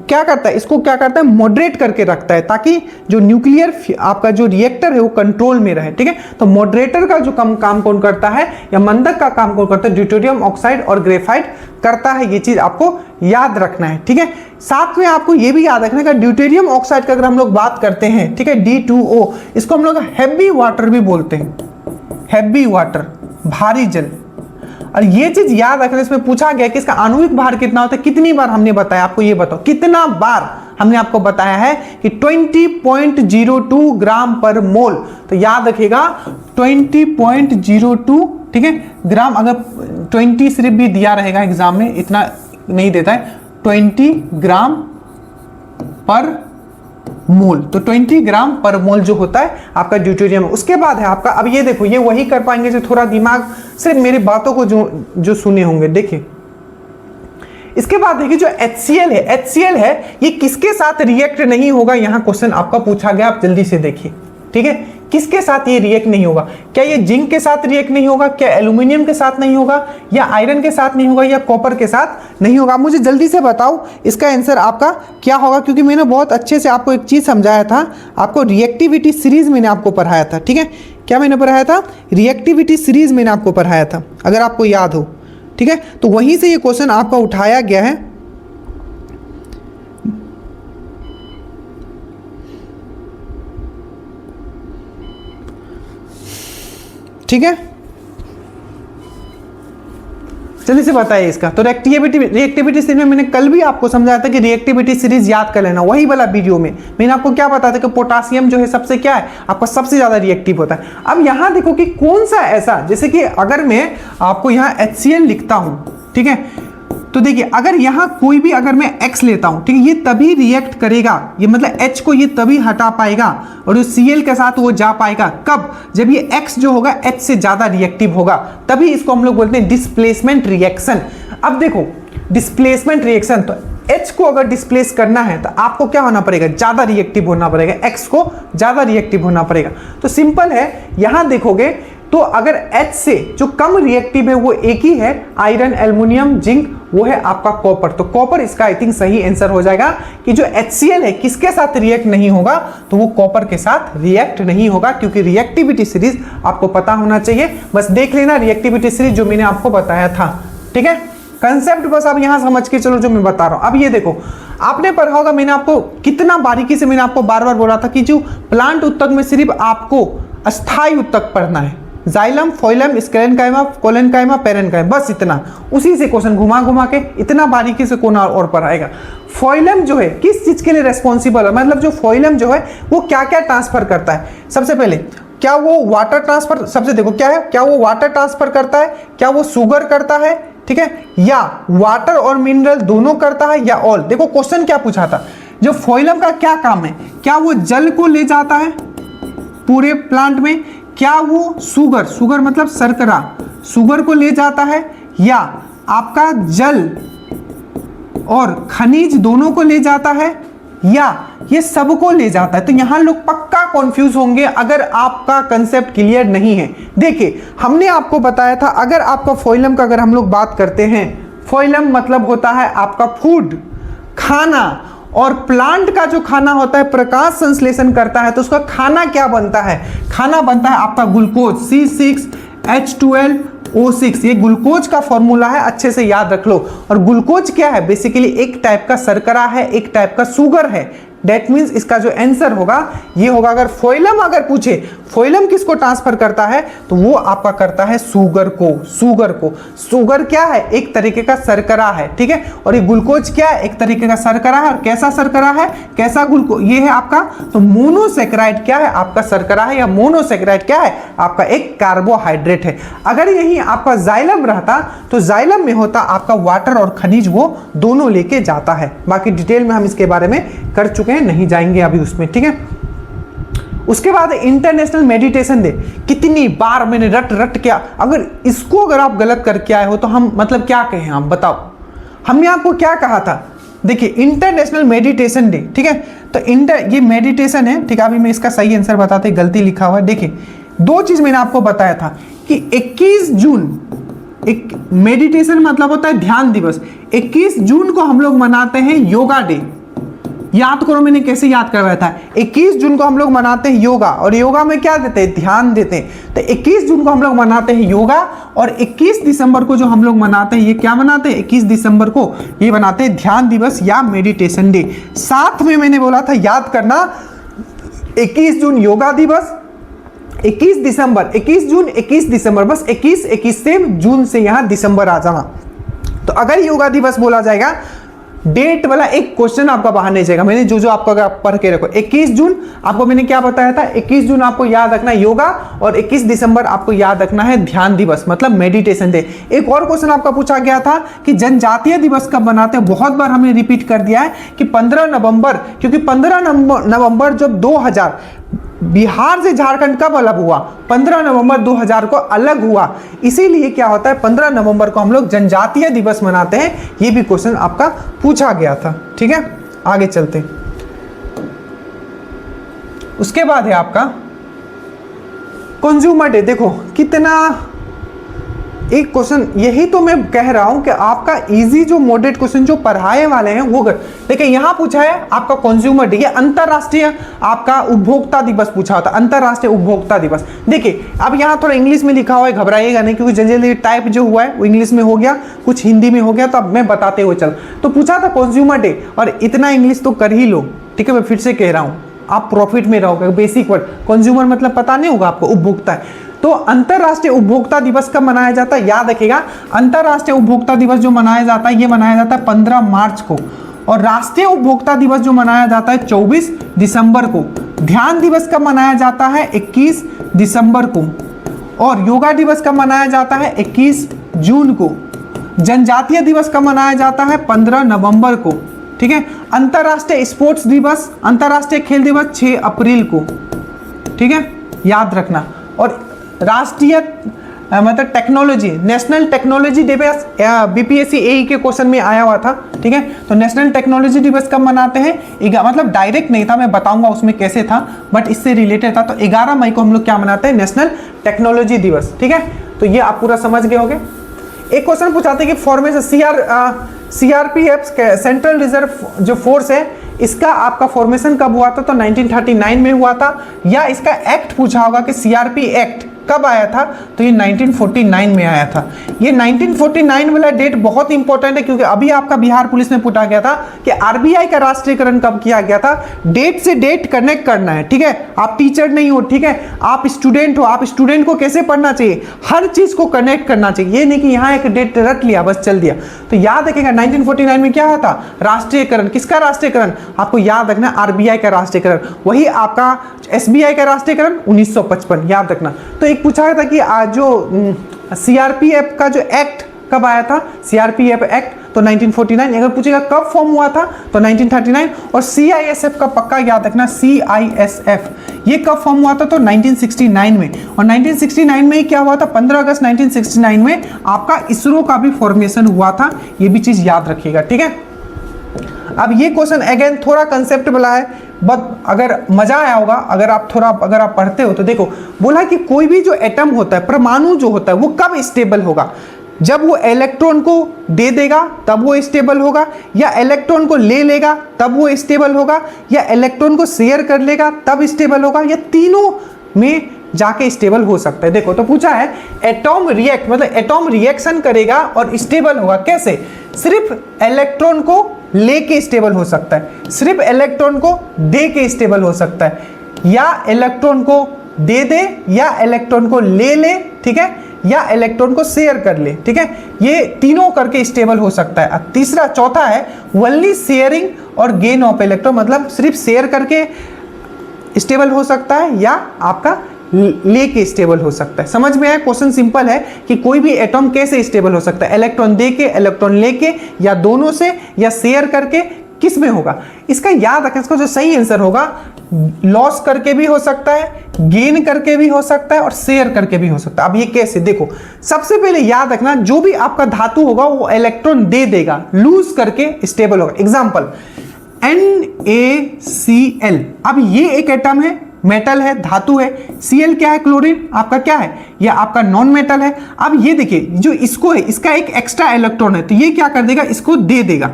क्या करता है, इसको क्या करता है, मॉडरेट करके रखता है, ताकि जो न्यूक्लियर आपका जो रिएक्टर है वो कंट्रोल में रहे, ठीक है। तो मॉडरेटर का जो काम कौन करता है, या मंदक का काम कौन करता है, ड्यूटेरियम ऑक्साइड और ग्रेफाइट करता है। ये चीज आपको याद रखना है, ठीक है। साथ में आपको ये भी याद रखना है, ड्यूटेरियम ऑक्साइड का अगर हम लोग बात करते हैं, ठीक है, D2O, इसको हम लोग हैवी वाटर भी बोलते हैं, हैवी वाटर, भारी जल। और ये चीज याद रखना, इसमें पूछा गया कि इसका आणविक भार कितना होता है, कितनी बार हमने बताया, आपको ये बताओ कितना बार हमने आपको बताया है कि 20.02 ग्राम पर मोल। तो याद रखिएगा 20.02, ठीक है, ग्राम। अगर 20 सिर्फ भी दिया रहेगा एग्जाम में, इतना नहीं देता है, 20 ग्राम पर मोल, तो 20 ग्राम पर मोल जो होता है आपका ड्यूटेरियम। उसके बाद है आपका, अब ये देखो, ये वही कर पाएंगे जो थोड़ा दिमाग से मेरी बातों को जो सुने होंगे। देखिए इसके बाद देखिए जो HCl है, ये किसके साथ रिएक्ट नहीं होगा, यहां क्वेश्चन आपका पूछा गया, आप जल्दी से देखिए, ठीक है। किसके साथ ये रिएक्ट नहीं होगा, क्या ये जिंक के साथ रिएक्ट नहीं होगा, क्या एल्यूमिनियम के साथ नहीं होगा, या आयरन के साथ नहीं होगा, या कॉपर के साथ नहीं होगा। मुझे जल्दी से बताओ इसका आंसर आपका क्या होगा, क्योंकि मैंने बहुत अच्छे से आपको एक चीज समझाया था, आपको रिएक्टिविटी सीरीज मैंने आपको पढ़ाया था, ठीक है। क्या मैंने पढ़ाया था, रिएक्टिविटी सीरीज मैंने आपको पढ़ाया था, अगर आपको याद हो, ठीक है। तो वहीं से ये क्वेश्चन आपका उठाया गया है, ठीक है। जल्दी से बताइए इसका। तो रिएक्टिविटी सीरीज में मैंने कल भी आपको समझाया था कि रिएक्टिविटी सीरीज याद कर लेना, वही वाला वीडियो में मैंने आपको क्या बताया था कि पोटासियम जो है सबसे क्या है, आपका सबसे ज्यादा रिएक्टिव होता है। अब यहां देखो कि कौन सा ऐसा, जैसे कि अगर मैं आपको यहां HCl लिखता हूं, ठीक है, तो देखिए अगर यहां कोई भी, अगर मैं X लेता हूं, ठीक है, ये तभी रिएक्ट करेगा, ये मतलब H को ये तभी हटा पाएगा और उस Cl के साथ वो जा पाएगा, कब, जब ये X जो होगा H से ज्यादा रिएक्टिव होगा, तभी इसको हम लोग बोलते हैं डिस्प्लेसमेंट रिएक्शन। अब देखो डिस्प्लेसमेंट रिएक्शन, तो H को अगर डिस्प्लेस करना है तो आपको क्या होना पड़ेगा, ज्यादा रिएक्टिव होना पड़ेगा, X को ज्यादा रिएक्टिव होना पड़ेगा। तो सिंपल है, यहां देखोगे तो अगर H से जो कम रिएक्टिव है वो एक ही है, आयरन, एल्युमिनियम, जिंक, वो है आपका कॉपर। तो कॉपर इसका आई थिंक सही आंसर हो जाएगा कि जो HCl है किसके साथ रिएक्ट नहीं होगा, तो वो कॉपर के साथ रिएक्ट नहीं होगा, क्योंकि रिएक्टिविटी सीरीज आपको पता होना चाहिए। बस देख लेना रिएक्टिविटी सीरीज जो मैंने आपको बताया था, ठीक है। कंसेप्ट बस आप यहां समझ के चलो जो मैं बता रहा हूं। अब ये देखो, आपने पढ़ा होगा, मैंने आपको कितना बारीकी से मैंने आपको बार बार बोला था कि जो प्लांट उत्तक में सिर्फ आपको अस्थायी उत्तक पढ़ना है, जाइलम, फोइलम, स्क्लेरेन्काइमा, कोलेनकाइमा, पेरेन्काइमा, बस इतना। उसी से क्वेश्चन घुमा घुमा के इतना बारीकी से कौन और पढ़ाएगा। फोइलम जो है किस चीज के लिए रेस्पॉन्सिबल है, मतलब जो फोइलम जो है वो क्या क्या ट्रांसफर करता है। सबसे पहले क्या वो वाटर ट्रांसफर, सबसे देखो क्या है, क्या वो वाटर ट्रांसफर करता है, क्या वो शुगर करता है, ठीक है, या वाटर और मिनरल दोनों करता है, या ऑल। देखो क्वेश्चन क्या पूछा था, जो फोइलम का क्या काम है, क्या वो जल को ले जाता है पूरे प्लांट में, क्या वो शुगर मतलब शर्करा, शुगर को ले जाता है, या आपका जल और खनिज दोनों को ले जाता है, या ये सबको ले जाता है। तो यहां लोग पक्का कंफ्यूज होंगे अगर आपका कंसेप्ट क्लियर नहीं है। देखिए हमने आपको बताया था, अगर आपका फोइलम का अगर हम लोग बात करते हैं, फोइलम मतलब होता है आपका फूड, खाना, और प्लांट का जो खाना होता है प्रकाश संश्लेषण करता है, तो उसका खाना क्या बनता है, खाना बनता है आपका ग्लूकोज, C6H12O6। ये ग्लूकोज का फॉर्मूला है, अच्छे से याद रख लो। और ग्लूकोज क्या है, बेसिकली एक टाइप का शर्करा है, एक टाइप का शुगर है। दैट मीन्स इसका जो आंसर होगा ये होगा, अगर फोइलम अगर पूछे फोइलम किसको ट्रांसफर करता है, तो वो आपका करता है शुगर को। शुगर क्या है, एक तरीके का शर्करा है, ठीक है। और ये ग्लूकोज क्या है, एक तरीके का शर्करा है। और कैसा शर्करा है, कैसा ग्लूकोज, ये है आपका, तो मोनोसैकेराइड क्या है, आपका शर्करा है, या मोनोसैकेराइड क्या है, आपका एक कार्बोहाइड्रेट है। अगर यही आपका जाइलम रहता तो जाइलम में होता आपका वाटर और खनिज, वो दोनों लेके जाता है। बाकी डिटेल में हम इसके बारे में कर चुके हैं, नहीं जाएंगे अभी उसमें, ठीक है। उसके बाद इंटरनेशनल मेडिटेशन डे, कितनी बार मैंने रट रट के, अगर आप गलत करके आए हो तो हम मतलब क्या कहें, आप बताओ, हमने आपको क्या कहा था। देखिए इंटरनेशनल मेडिटेशन डे, ठीक है, तो ये मेडिटेशन है, ठीक है। अभी मैं इसका सही आंसर बताते, गलती लिखा हुआ है। देखिए 2 चीज मैंने आपको बताया था कि 21 जून, एक मेडिटेशन मतलब होता है ध्यान दिवस, 21 जून को हम लोग मनाते हैं योगा डे। याद करो मैंने कैसे याद करवाया था, 21 जून को हम लोग मनाते हैं योगा, और योगा में क्या देते हैं, ध्यान देते हैं। तो 21 जून को हम लोग मनाते हैं योगा, और 21 दिसंबर को जो हम लोग मनाते हैं, ये क्या मनाते हैं, 21 दिसंबर को ये मनाते हैं ध्यान दिवस या मेडिटेशन डे। साथ में मैंने बोला था याद करना, 21 जून योगा दिवस, 21 दिसंबर, 21 जून 21 दिसंबर, बस 21 से जून से यहां दिसंबर आ जाना। तो अगर योगा दिवस बोला जाएगा, डेट वाला एक क्वेश्चन आपका बाहर नहीं जाएगा। मैंने जो आपका पढ़ के रखो, 21 जून आपको मैंने क्या बताया था, 21 जून आपको याद रखना है योगा, और 21 दिसंबर आपको याद रखना है ध्यान दिवस मतलब मेडिटेशन डे। एक और क्वेश्चन आपका पूछा गया था कि जनजातीय दिवस कब मनाते हैं, बहुत बार हमने रिपीट कर दिया है कि 15 नवंबर, क्योंकि 15 नवंबर जब 2000 बिहार से झारखंड कब अलग हुआ, 15 नवंबर 2000 को अलग हुआ, इसीलिए क्या होता है 15 नवंबर को हम लोग जनजातीय दिवस मनाते हैं। ये भी क्वेश्चन आपका पूछा गया था, ठीक है। आगे चलते हैं, उसके बाद है आपका कंज्यूमर डे। देखो कितना एक क्वेश्चन, यही तो मैं कह रहा हूं कि आपका इजी जो मॉडरेट क्वेश्चन जो पढ़ाए वाले हैं वो देखिए यहां पूछा है आपका कंज्यूमर डे, ये अंतरराष्ट्रीय आपका उपभोक्ता दिवस पूछा होता, अंतरराष्ट्रीय उपभोक्ता दिवस। देखिए अब यहां थोड़ा इंग्लिश में लिखा हुआ है, घबराइएगा नहीं, क्योंकि जनरली टाइप जो हुआ है वो इंग्लिश में हो गया, कुछ हिंदी में हो गया, तो अब मैं बताते हुए चल। तो पूछा था कंज्यूमर डे, और इतना इंग्लिश तो कर ही लो, ठीक है। मैं फिर से कह रहा हूं, आप प्रॉफिट में रहोगे, बेसिक वर्ड कंज्यूमर मतलब पता नहीं होगा आपको, उपभोक्ता है। तो अंतरराष्ट्रीय उपभोक्ता दिवस कब मनाया जाता है, याद रखिएगा, अंतरराष्ट्रीय उपभोक्ता दिवस जो मनाया जाता है ये मनाया जाता है 15 मार्च को, और राष्ट्रीय उपभोक्ता दिवस जो मनाया जाता है 24 दिसंबर को। ध्यान दिवस कब मनाया जाता है, 21 दिसंबर को, और योगा दिवस कब मनाया जाता है, 21 जून को। जनजातीय दिवस कब मनाया जाता है, 15 नवंबर को, ठीक है। अंतरराष्ट्रीय स्पोर्ट्स दिवस, अंतरराष्ट्रीय खेल दिवस 6 अप्रैल को, ठीक है, याद रखना। और राष्ट्रीय मतलब टेक्नोलॉजी, नेशनल टेक्नोलॉजी दिवस बीपीएससी एई के क्वेश्चन में आया हुआ था, ठीक है। तो नेशनल टेक्नोलॉजी दिवस कब मनाते हैं, मतलब डायरेक्ट नहीं था, मैं बताऊंगा उसमें कैसे था, बट इससे रिलेटेड था। तो 11 मई को हम लोग क्या मनाते हैं, नेशनल टेक्नोलॉजी दिवस, ठीक है। तो ये आप पूरा समझ गए होंगे। एक क्वेश्चन पूछाते हैं कि फॉर्मेशन सीआरपीएफ सेंट्रल रिजर्व जो फोर्स है, इसका आपका फॉर्मेशन कब हुआ था, तो 1939 में हुआ था, या इसका एक्ट पूछा होगा कि सीआरपी एक्ट कब आया था, तो ये 1949 में आया था। ये 1949 वाला डेट बहुत इंपॉर्टेंट है, क्योंकि अभी आपका बिहार पुलिस में पूछा गया था कि आरबीआई का राष्ट्रीयकरण कब किया गया था। डेट से डेट कनेक्ट करना है, ठीक है। आप टीचर नहीं हो, ठीक है, आप स्टूडेंट हो, आप स्टूडेंट को कैसे पढ़ना चाहिए, हर चीज को कनेक्ट करना चाहिए, ये नहीं कि यहाँ एक डेट रट लिया बस चल दिया। तो याद रखिएगा 1949 में क्या हुआ था, राष्ट्रीयकरण। किसका राष्ट्रीयकरण, आपको याद रखना, आरबीआई का राष्ट्रीयकरण। वही आपका एसबीआई का राष्ट्रीयकरण 1955, याद रखना। तो एक पूछा गया था कि जो सीआरपीएफ का जो एक्ट कब आया था, सीआरपीएफ एक्ट, तो 1949। अगर पूछेगा कब फॉर्म हुआ था, तो 1939। और सीआईएसएफ का पक्का याद रखना, सीआईएसएफ ये कब फॉर्म हुआ था, तो 1969 में। और 1969 में क्या हुआ था, 15 अगस्त 1969 में आपका इसरो का भी फॉर्मेशन हुआ था, ये भी चीज याद रखिएगा, ठीक है। अब ये क्वेश्चन अगेन थोड़ा कंसेप्ट वाला है, बट अगर मजा आया होगा, अगर आप पढ़ते हो तो देखो, बोला कि कोई भी जो एटम होता है, परमाणु जो होता है, वो कब स्टेबल होगा, जब वो इलेक्ट्रॉन को दे देगा तब वो स्टेबल होगा, या इलेक्ट्रॉन को ले लेगा तब वो स्टेबल होगा, या इलेक्ट्रॉन को शेयर कर लेगा तब स्टेबल होगा, या तीनों में जाके स्टेबल हो सकता है। देखो तो पूछा है एटॉम रिएक्ट, मतलब एटॉम रिएक्शन करेगा और स्टेबल होगा, कैसे, सिर्फ इलेक्ट्रॉन को लेके स्टेबल हो सकता है, सिर्फ इलेक्ट्रॉन को दे के स्टेबल हो सकता है, या इलेक्ट्रॉन को दे दे, या इलेक्ट्रॉन को ले ले, ठीक है, या इलेक्ट्रॉन को शेयर कर ले, ठीक है, ये तीनों करके स्टेबल हो सकता है। तीसरा चौथा है ओनली शेयरिंग और गेन ऑफ इलेक्ट्रॉन, मतलब सिर्फ शेयर करके स्टेबल हो सकता है या आपका लेके स्टेबल हो सकता है। समझ में आया, क्वेश्चन सिंपल है कि कोई भी एटॉम कैसे स्टेबल हो सकता है, इलेक्ट्रॉन दे के, इलेक्ट्रॉन लेके, या दोनों से, या शेयर करके, किस में होगा। इसका याद रखें, इसका जो सही आंसर होगा लॉस करके भी हो सकता है, गेन करके भी हो सकता है और शेयर करके भी हो सकता है। अब ये कैसे, देखो सबसे पहले याद रखना, जो भी आपका धातु होगा वो इलेक्ट्रॉन दे देगा, लूज करके स्टेबल होगा। एग्जांपल NaCl, अब ये एक एटम है, मेटल है, धातु है। Cl क्या है, क्लोरीन आपका क्या है, ये आपका नॉन मेटल है। अब ये देखिए जो इसको है, इसका एक एक्स्ट्रा इलेक्ट्रॉन है, तो ये क्या कर देगा, इसको दे देगा।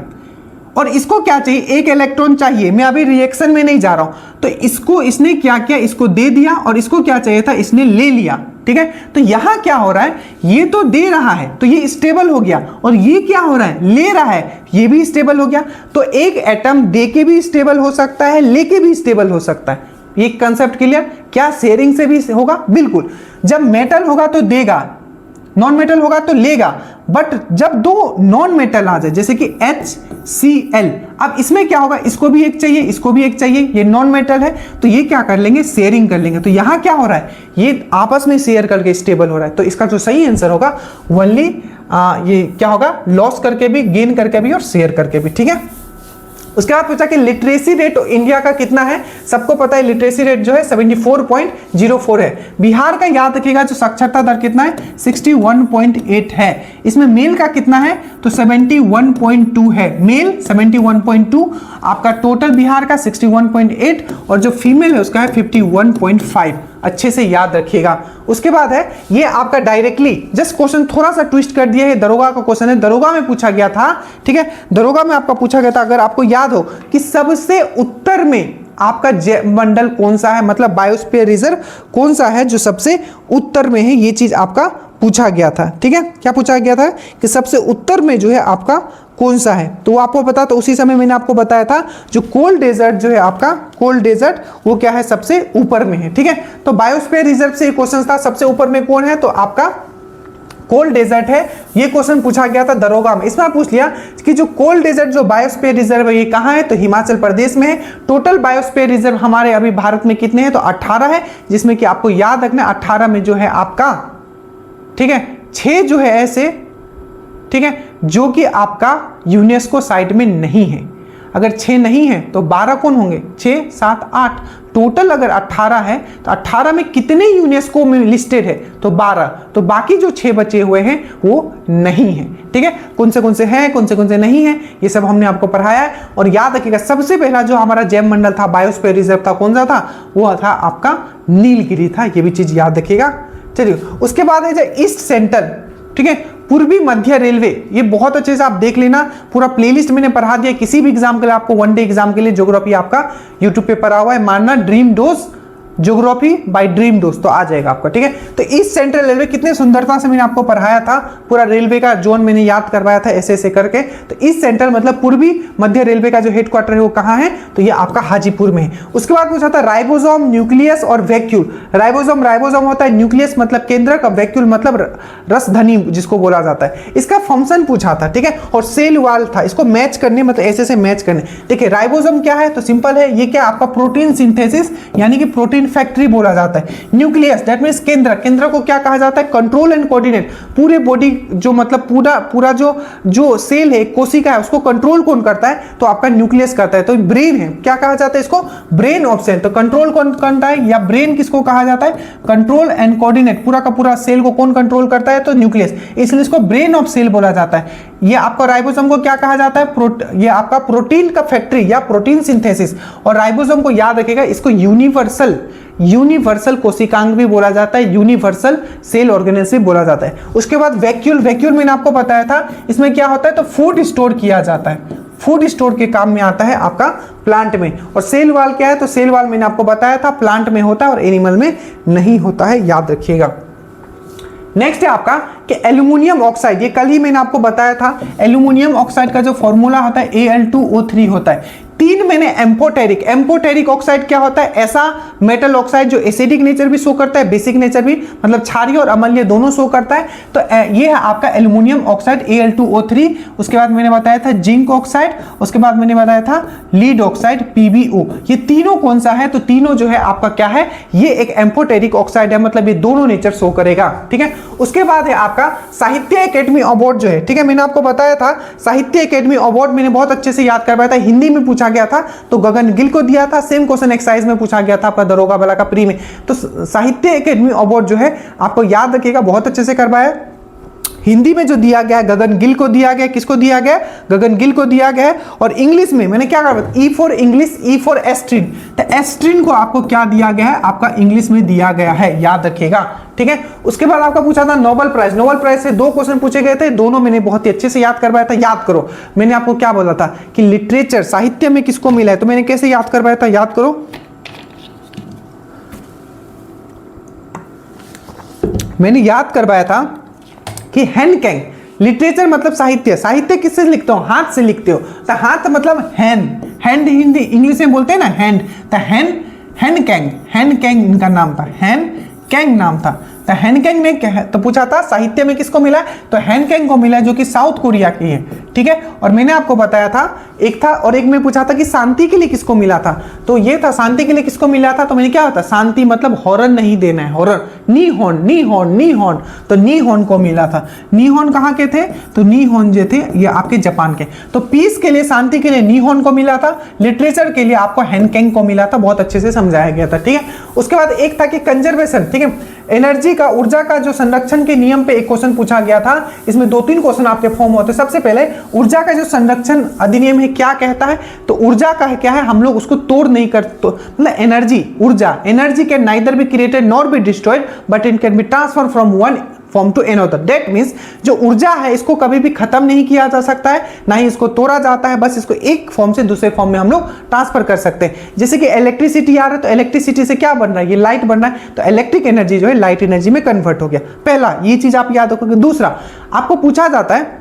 और इसको क्या चाहिए, एक इलेक्ट्रॉन चाहिए। मैं अभी रिएक्शन में नहीं जा रहा हूं, तो इसको इसने क्या किया, इसको दे दिया, और इसको क्या चाहिए था, इसने ले लिया। ठीक है, तो यहां क्या हो रहा है, ये तो दे रहा है तो ये स्टेबल हो गया, और ये क्या हो रहा है, ले रहा है, ये भी स्टेबल हो गया। तो एक एटम दे के भी स्टेबल हो सकता है, लेके भी स्टेबल हो सकता है। ये कंसेप्ट क्लियर? क्या शेयरिंग से भी होगा? बिल्कुल। जब मेटल होगा तो देगा, नॉन मेटल होगा तो लेगा। बट जब दो नॉन मेटल आ जाए, जैसे कि HCl, अब इसमें क्या होगा, इसको भी एक चाहिए, इसको भी एक चाहिए, ये नॉन मेटल है, तो ये क्या कर लेंगे, शेयरिंग कर लेंगे। तो यहां क्या हो रहा है, ये आपस में शेयर करके स्टेबल हो रहा है। तो इसका जो सही आंसर होगा ओनली ये क्या होगा, लॉस करके भी, गेन करके भी और शेयर करके भी। ठीक है, उसके बाद पूछा कि लिटरेसी रेट इंडिया का कितना है। सबको पता है लिटरेसी रेट जो है 74.04 है। बिहार का याद रखिएगा जो साक्षरता दर कितना है, 61.8 है। इसमें मेल का कितना है, तो 71.2 है, मेल 71.2, आपका टोटल बिहार का 61.8, और जो फीमेल है उसका है 51.5। अच्छे से याद रखिएगा। उसके बाद है ये आपका डायरेक्टली जस्ट क्वेश्चन थोड़ा सा ट्विस्ट कर दिया है, दरोगा का क्वेश्चन है, दरोगा में पूछा गया था। ठीक है, दरोगा में आपका पूछा गया था, अगर आपको याद हो कि सबसे उत्तर में आपका मंडल कौन सा है, मतलब बायोस्फीयर रिजर्व कौन सा है जो सबसे उत्तर में है, ये चीज आपका पूछा गया था। ठीक है, क्या पूछा गया था कि सबसे उत्तर में जो है आपका कौन सा है, तो वो आपको पता, तो उसी समय मैंने आपको बताया था जो कोल्ड डेजर्ट जो है आपका, कोल्ड डेजर्ट वो क्या है, सबसे ऊपर में है। ठीक है, तो बायोस्फीयर रिजर्व से क्वेश्चन था, सबसे ऊपर में कौन है, तो आपका कोल्ड डेजर्ट है। ये क्वेश्चन पूछा गया था दरोगा में। इसमें पूछ लिया कि जो कोल्ड डेजर्ट जो बायोस्फीयर रिजर्व है ये कहाँ है, तो हिमाचल प्रदेश में है। टोटल बायोस्फीयर रिजर्व हमारे अभी भारत में कितने हैं, तो 18 है, जिसमें कि आपको याद रखना 18 में जो है आपका, ठीक है, 6 जो है ऐसे, ठीक है, जो कि आपका यूनेस्को साइट में नहीं है। अगर 6 नहीं है तो 12 कौन होंगे, 6 7 8, टोटल अगर 18 है तो 18 में कितने यूनेस्को में लिस्टेड है, तो 12, तो बाकी जो 6 बचे हुए हैं वो नहीं है। ठीक है, कौन से हैं, कौन से नहीं है, ये सब हमने आपको पढ़ाया है। और याद रखिएगा सबसे पहला जो हमारा जैव मंडल था, बायोस्फीयर रिजर्व था, कौन सा था, वो था आपका नीलगिरी था। ये भी चीज याद रखिएगा। चलिए, उसके बाद है जो ईस्ट सेंट्रल, ठीक है, पूर्वी मध्य रेलवे, ये बहुत अच्छे से आप देख लेना, पूरा प्लेलिस्ट मैंने पढ़ा दिया। किसी भी एग्जाम के लिए, आपको वन डे एग्जाम के लिए ज्योग्राफी आपका यूट्यूब पे पढ़ा हुआ है, मानना dream dose geography bye dream dose, तो आ जाएगा आपका। ठीक है, तो ईस्ट सेंट्रल रेलवे कितने सुंदरता से मैंने आपको पढ़ाया था, पूरा रेलवे का जोन मैंने याद करवाया था ऐसे ऐसे करके। तो ईस्ट सेंट्रल मतलब पूर्वी मध्य रेलवे का जो हेडक्वार्टर है वो कहाँ है, तो ये आपका हाजीपुर में है। उसके बाद पूछा था राइबोसोम, न्यूक्लियस और वैक्यूल। राइबोसोम होता है न्यूक्लियस मतलब केंद्रक, वैक्यूल मतलब रसधनी जिसको बोला जाता है। इसका फंक्शन पूछा था। ठीक है, और सेल वॉल था, इसको मैच करने, मतलब ऐसे से मैच करने। देखिए राइबोसोम क्या है, तो सिंपल है, ये क्या आपका प्रोटीन सिंथेसिस यानी कि प्रोटीन फैक्ट्री बोला जाता है। न्यूक्लियस दैट मींस केंद्र, केंद्र को क्या कहा जाता है, कंट्रोल एंड कोऑर्डिनेट, पूरे बॉडी जो मतलब पूरा जो सेल है, कोशिका है, उसको कंट्रोल कौन करता है, तो आपका न्यूक्लियस करता है। तो ब्रेन है, क्या कहा जाता है इसको, ब्रेन ऑफ सेल। तो कंट्रोल कौन करता है, या ब्रेन किसको कहा जाता है, कंट्रोल एंड कोऑर्डिनेट, पूरा का पूरा सेल को कौन कंट्रोल करता है, तो न्यूक्लियस, इसलिए इसको ब्रेन ऑफ सेल बोला जाता है। ये आपका राइबोसोम को क्या कहा जाता है, ये आपका प्रोटीन का फैक्ट्री या प्रोटीन सिंथेसिस। और राइबोसोम को याद रखिएगा, इसको यूनिवर्सल कोशिकांग भी बोला जाता है, यूनिवर्सल सेल ऑर्गेनेल बोला जाता है। उसके बाद वैक्यूल, वैक्यूल मैंने आपको बताया था, इसमें क्या होता है, तो फूड स्टोर किया जाता है, फूड स्टोर के काम में आता है आपका प्लांट में। और सेल वॉल क्या है, तो सेल वॉल मैंने आपको बताया था प्लांट में होता है और एनिमल में नहीं होता है, याद रखिएगा। नेक्स्ट है आपका कि एल्यूमिनियम ऑक्साइड, ये कल ही मैंने आपको बताया था, एल्यूमिनियम ऑक्साइड का जो फॉर्मूला होता है Al2O3 होता है। 3 मैंने एम्फोटेरिक ऑक्साइड क्या होता है, ऐसा मेटल ऑक्साइड जो एसिडिक नेचर भी शो करता है, बेसिक नेचर भी, मतलब क्षारीय और अम्लीय दोनों शो करता है। तो ये है आपका एल्यूमिनियम ऑक्साइड Al2O3। उसके बाद मैंने बताया था जिंक ऑक्साइड, उसके बाद मैंने बताया था लीड ऑक्साइड PbO। ये तीनों कौन सा है, तो तीनों जो है आपका क्या है, ये एक एम्फोटेरिक ऑक्साइड है, मतलब ये दोनों नेचर शो करेगा। ठीक है, उसके बाद है आपका साहित्य अकेडमी अवार्ड जो है। ठीक है, मैंने आपको बताया था साहित्य अकेडमी अवार्ड मैंने बहुत अच्छे से याद करवाया था, हिंदी में पूछा पूछा गया था तो गगन गिल को दिया था। सेम क्वेश्चन एक्सरसाइज में पूछा गया था आपका दरोगा वाला का प्री में। तो साहित्य अकेडमी अवार्ड जो है आपको याद रखिएगा, बहुत अच्छे से करवाया। हिंदी में जो दिया गया है गगन गिल को दिया गया, किसको दिया गया? गगन गिल को दिया गया है। और इंग्लिश में मैंने क्या कहा, E for English, E for estrin, तो एस्ट्रिन को आपको क्या दिया गया है? आपका इंग्लिश में दिया गया है, याद रखिएगा, ठीक है। उसके बाद आपका पूछा था नोबेल प्राइज। नोबेल प्राइज से 2 क्वेश्चन पूछे गए थे, दोनों मैंने बहुत ही अच्छे से याद करवाया था। याद करो, मैंने आपको क्या बोला था कि लिटरेचर साहित्य में किसको मिला है, तो मैंने कैसे याद करवाया था, याद करो। मैंने याद करवाया था कि हैंड कैंग, लिटरेचर मतलब साहित्य, साहित्य किससे लिखते हो? हाथ से लिखते हो, तो हाथ मतलब हैंड, हैंड हिंदी इंग्लिश में बोलते हैं ना हैंड, तो हैंड कैंग, हैंड कैंग इनका नाम था, हैंड कैंग नाम था। तो हैंड कैंग ने क्या है तो पूछा था साहित्य में किसको मिला, तो हैंड कैंग को मिला जो कि साउथ कोरिया की है, ठीक है। और मैंने आपको बताया था एक था, और एक में पूछा था कि शांति के लिए किसको मिला था, तो ये था शांति के लिए किसको मिला था, तो मैंने क्या होता शांति मतलब हॉर्न नहीं देना है, हॉर्न, नी हॉर्न, नी हॉर्न, नी हॉर्न, तो नी हॉर्न को मिला था। नी हॉर्न कहाँ के थे, तो नी हॉर्न जो थे ये आपके जापान के। तो पीस के लिए, शांति के लिए नी हॉर्न को मिला था, लिटरेचर के लिए आपको हैंड कैंग को मिला था, बहुत अच्छे से समझाया गया था, ठीक है। उसके बाद एक था कि कंजर्वेशन, ठीक है, एनर्जी का, ऊर्जा का जो संरक्षण के नियम पे एक क्वेश्चन पूछा गया था। इसमें 2-3 क्वेश्चन आपके फॉर्म होते हैं। सबसे पहले ऊर्जा का जो संरक्षण अधिनियम है क्या कहता है, तो ऊर्जा का है क्या है, हम लोग उसको तोड़ नहीं कर, तो मतलब एनर्जी, ऊर्जा, energy can neither be created nor be destroyed but it can be transfer from one form to another. That means जो ऊर्जा है इसको कभी भी खत्म नहीं किया जा सकता है, ना ही इसको तोड़ा जाता है, बस इसको एक फॉर्म से दूसरे फॉर्म में हम लोग ट्रांसफर कर सकते हैं। जैसे कि इलेक्ट्रिसिटी आ रहा है, तो इलेक्ट्रिसिटी से क्या बन रहा है, ये लाइट बन रहा है, तो इलेक्ट्रिक एनर्जी जो है लाइट एनर्जी में कन्वर्ट हो गया। पहला ये चीज आप याद रखोगे। दूसरा आपको पूछा जाता है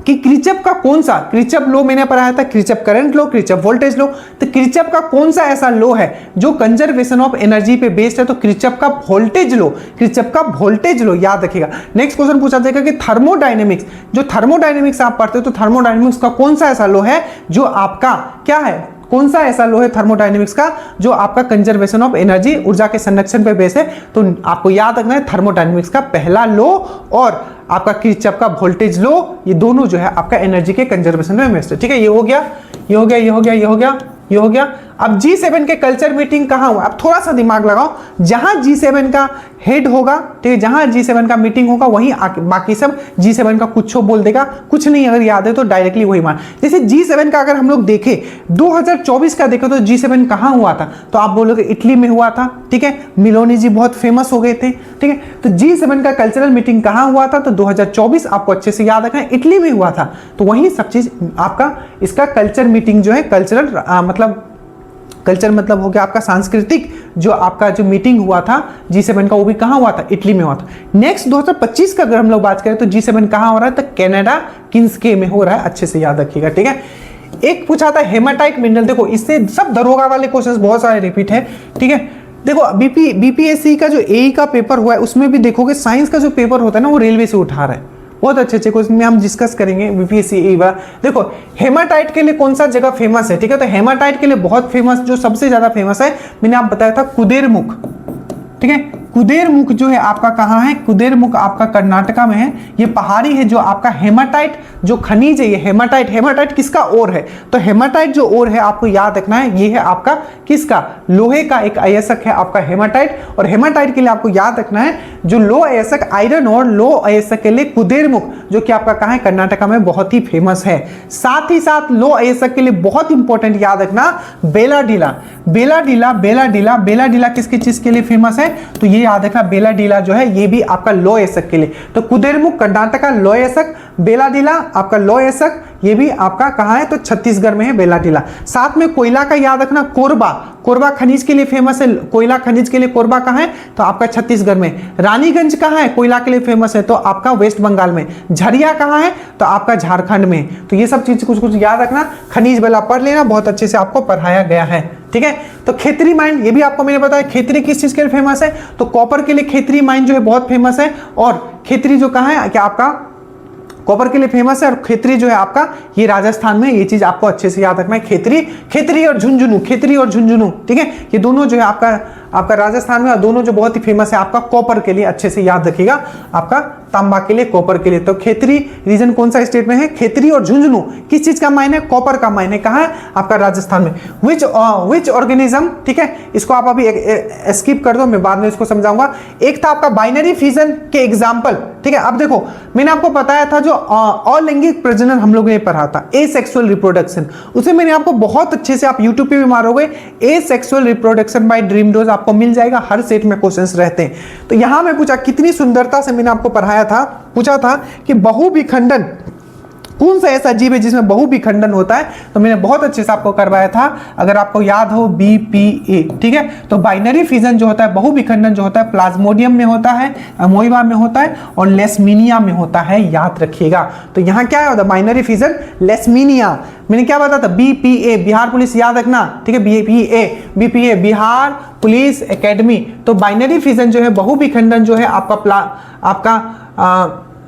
कि किरचॉफ का कौन सा, किरचॉफ लॉ मैंने पढ़ाया था, Kirchhoff current law, Kirchhoff voltage law, तो किरचॉफ का कौन सा ऐसा लॉ है जो कंजर्वेशन ऑफ एनर्जी पे बेस्ड है, तो किरचॉफ का वोल्टेज लॉ, किरचॉफ का वोल्टेज लॉ, याद रखिएगा। नेक्स्ट क्वेश्चन पूछा जाएगा कि थर्मोडायनेमिक्स, जो थर्मोडायनेमिक्स आप पढ़ते हो, तो थर्मोडायनेमिक्स का कौन सा ऐसा लॉ है जो आपका क्या है, कौन सा ऐसा लॉ है थर्मोडायनेमिक्स का जो आपका कंजर्वेशन ऑफ एनर्जी, ऊर्जा के संरक्षण पे बेस है, तो आपको याद रखना है थर्मोडायनेमिक्स का पहला लॉ और आपका किरचॉफ का वोल्टेज लॉ, ये दोनों जो है आपका एनर्जी के कंजर्वेशन में बेस्ड है, ठीक है। ये हो गया, ये हो गया, ये हो गया, ये हो गया, ये हो गया। अब G7 के कल्चर मीटिंग कहाँ हुआ, अब थोड़ा सा दिमाग लगाओ, जहां G7 का हेड होगा, ठीक है, जहां G7 का मीटिंग होगा वहीं बाकी सब G7 का कुछ बोल देगा, कुछ नहीं अगर याद है तो डायरेक्टली वही मान। जैसे G7 का अगर हम लोग देखें 2024 का देखें तो G7 कहाँ हुआ था, तो आप बोलोगे इटली में हुआ था, ठीक है, मिलोनी जी बहुत फेमस हो गए थे, ठीक है। तो G7 का कल्चरल मीटिंग कहाँ हुआ था, तो 2024 आपको अच्छे से याद रखना है, इटली में हुआ था। तो वही सब चीज आपका इसका कल्चर मीटिंग जो है, कल्चरल मतलब कल्चर मतलब हो गया आपका सांस्कृतिक, जो आपका जो मीटिंग हुआ था G7 का, वो भी कहाँ हुआ था, इटली में हुआ था। नेक्स्ट 2025 का अगर हम लोग बात करें तो G7 कहाँ हो रहा है, तो कनाडा किंग्सके में हो रहा है, अच्छे से याद रखिएगा, ठीक है। एक पूछा था हेमाटाइट मिनरल, देखो इससे सब दरोगा वाले क्वेश्चंस बहुत सारे रिपीट है, ठीक है। देखो बीपीएससी का जो एई का पेपर हुआ है उसमें भी देखोगे साइंस का जो पेपर होता है ना वो रेलवे से उठा रहा है, बहुत अच्छे अच्छे क्वेश्चन में हम डिस्कस करेंगे बीपीएससी एई वाला। देखो हेमाटाइट के लिए कौन सा जगह फेमस है, ठीक है, तो हेमाटाइट के लिए बहुत फेमस, जो सबसे ज्यादा फेमस है मैंने आप बताया था कुदेरमुख, ठीक है। कुदेरमुख जो है आपका कहाँ है, कुदेरमुख आपका कर्नाटका में है। ये पहाड़ी है जो आपका हेमाटाइट जो खनिज है, ये हेमाटाइट, हेमाटाइट किसका ओर है, तो हेमाटाइट जो ओर है आपको याद रखना है, ये है आपका किसका, लोहे का एक अयस्क है आपका हेमाटाइट। और हेमाटाइट के लिए आपको याद रखना है जो लो अयस्क आयरन और लो अयस्क के लिए कुदेरमुख जो कि आपका कहाँ है, कर्नाटका में बहुत ही फेमस है। साथ ही साथ लो अयस्क के लिए बहुत इंपॉर्टेंट याद रखना बेलाडीला, बेलाडीला, बेलाडीला, बेलाडीला किसकी चीज के लिए फेमस है, तो ये याद रखना बेलाडीला जो है ये भी आपका लो अयस्क के लिए। तो कुदेरमुख कर्नाटका लो अयस्क, बेलाडीला आपका लो अयस्क, ये भी आपका कहाँ है, तो छत्तीसगढ़ में है बेलाडीला। साथ में कोयला का याद रखना, कोरबा, कोरबा खनिज के लिए फेमस है, कोयला खनिज के लिए कोरबा कहाँ है, तो आपका छत्तीसगढ़ में। रानीगंज कहाँ है, कोयला के लिए फेमस है, तो आपका वेस्ट बंगाल में। झरिया कहाँ है, तो आपका झारखंड में। तो ये सब चीज कुछ कुछ याद रखना, खनिज वाला पढ़ लेना, बहुत अच्छे से आपको पढ़ाया गया है, ठीक है। तो खेतरी माइन, ये भी आपको मैंने बताया, खेतरी किस चीज के लिए फेमस है, तो कॉपर के लिए खेतरी माइन जो है बहुत फेमस है। और खेतरी जो कहाँ है, क्या आपका कॉपर के लिए फेमस है, और खेतरी जो है आपका ये राजस्थान में। ये चीज आपको अच्छे से याद रखना है, खेतरी, खेतरी और झुंझुनू, खेतरी और झुंझुनू, ठीक है, ये दोनों जो है आपका आपका राजस्थान में, और दोनों जो बहुत ही फेमस है आपका कॉपर के लिए, अच्छे से याद रखिएगा, आपका तांबा के लिए, कॉपर के लिए। तो खेतरी रीजन कौन सा स्टेट में है? खेतरी और झुंझुनू किस चीज का माइन है? कॉपर का माइन है। कहाँ है? आपका राजस्थान में। विच ऑर्गेनिज्म, ठीक है, इसको आप अभी स्किप कर दो, मैं बाद में इसको समझाऊंगा। एक था आपका बाइनरी फिजन के एग्जाम्पल, ठीक है। अब देखो मैंने आपको बताया था जो अलैंगिक प्रजनन हम लोगों ने पढ़ा था, एसेक्सुअल रिप्रोडक्शन, उसे मैंने आपको बहुत अच्छे से, आप यूट्यूब पे भी मारोगे asexual reproduction by dream dose, आपको मिल जाएगा, हर सेट में क्वेश्चंस रहते हैं। तो यहां मैं पूछा, कितनी सुंदरता से मैंने आपको पढ़ाया था, पूछा था कि बहुविखंडन कौन सा ऐसा जीव है जिसमें बहुविखंडन होता है, तो मैंने बहुत अच्छे से आपको करवाया था, अगर आपको याद हो BPA, ठीक है। तो बाइनरी फिजन जो होता है, बहुविखंडन जो होता है, प्लाज्मोडियम में होता है, अमोइबा में होता है और लेशमीनिया में होता है, याद रखिएगा। तो यहाँ क्या होता है? Binary fission, leishmania. मैंने क्या बताया था? BPA, बिहार पुलिस, याद रखना, ठीक है। BPA Bihar police academy. तो बाइनरी फिजन जो है, बहुविखंडन जो है आपका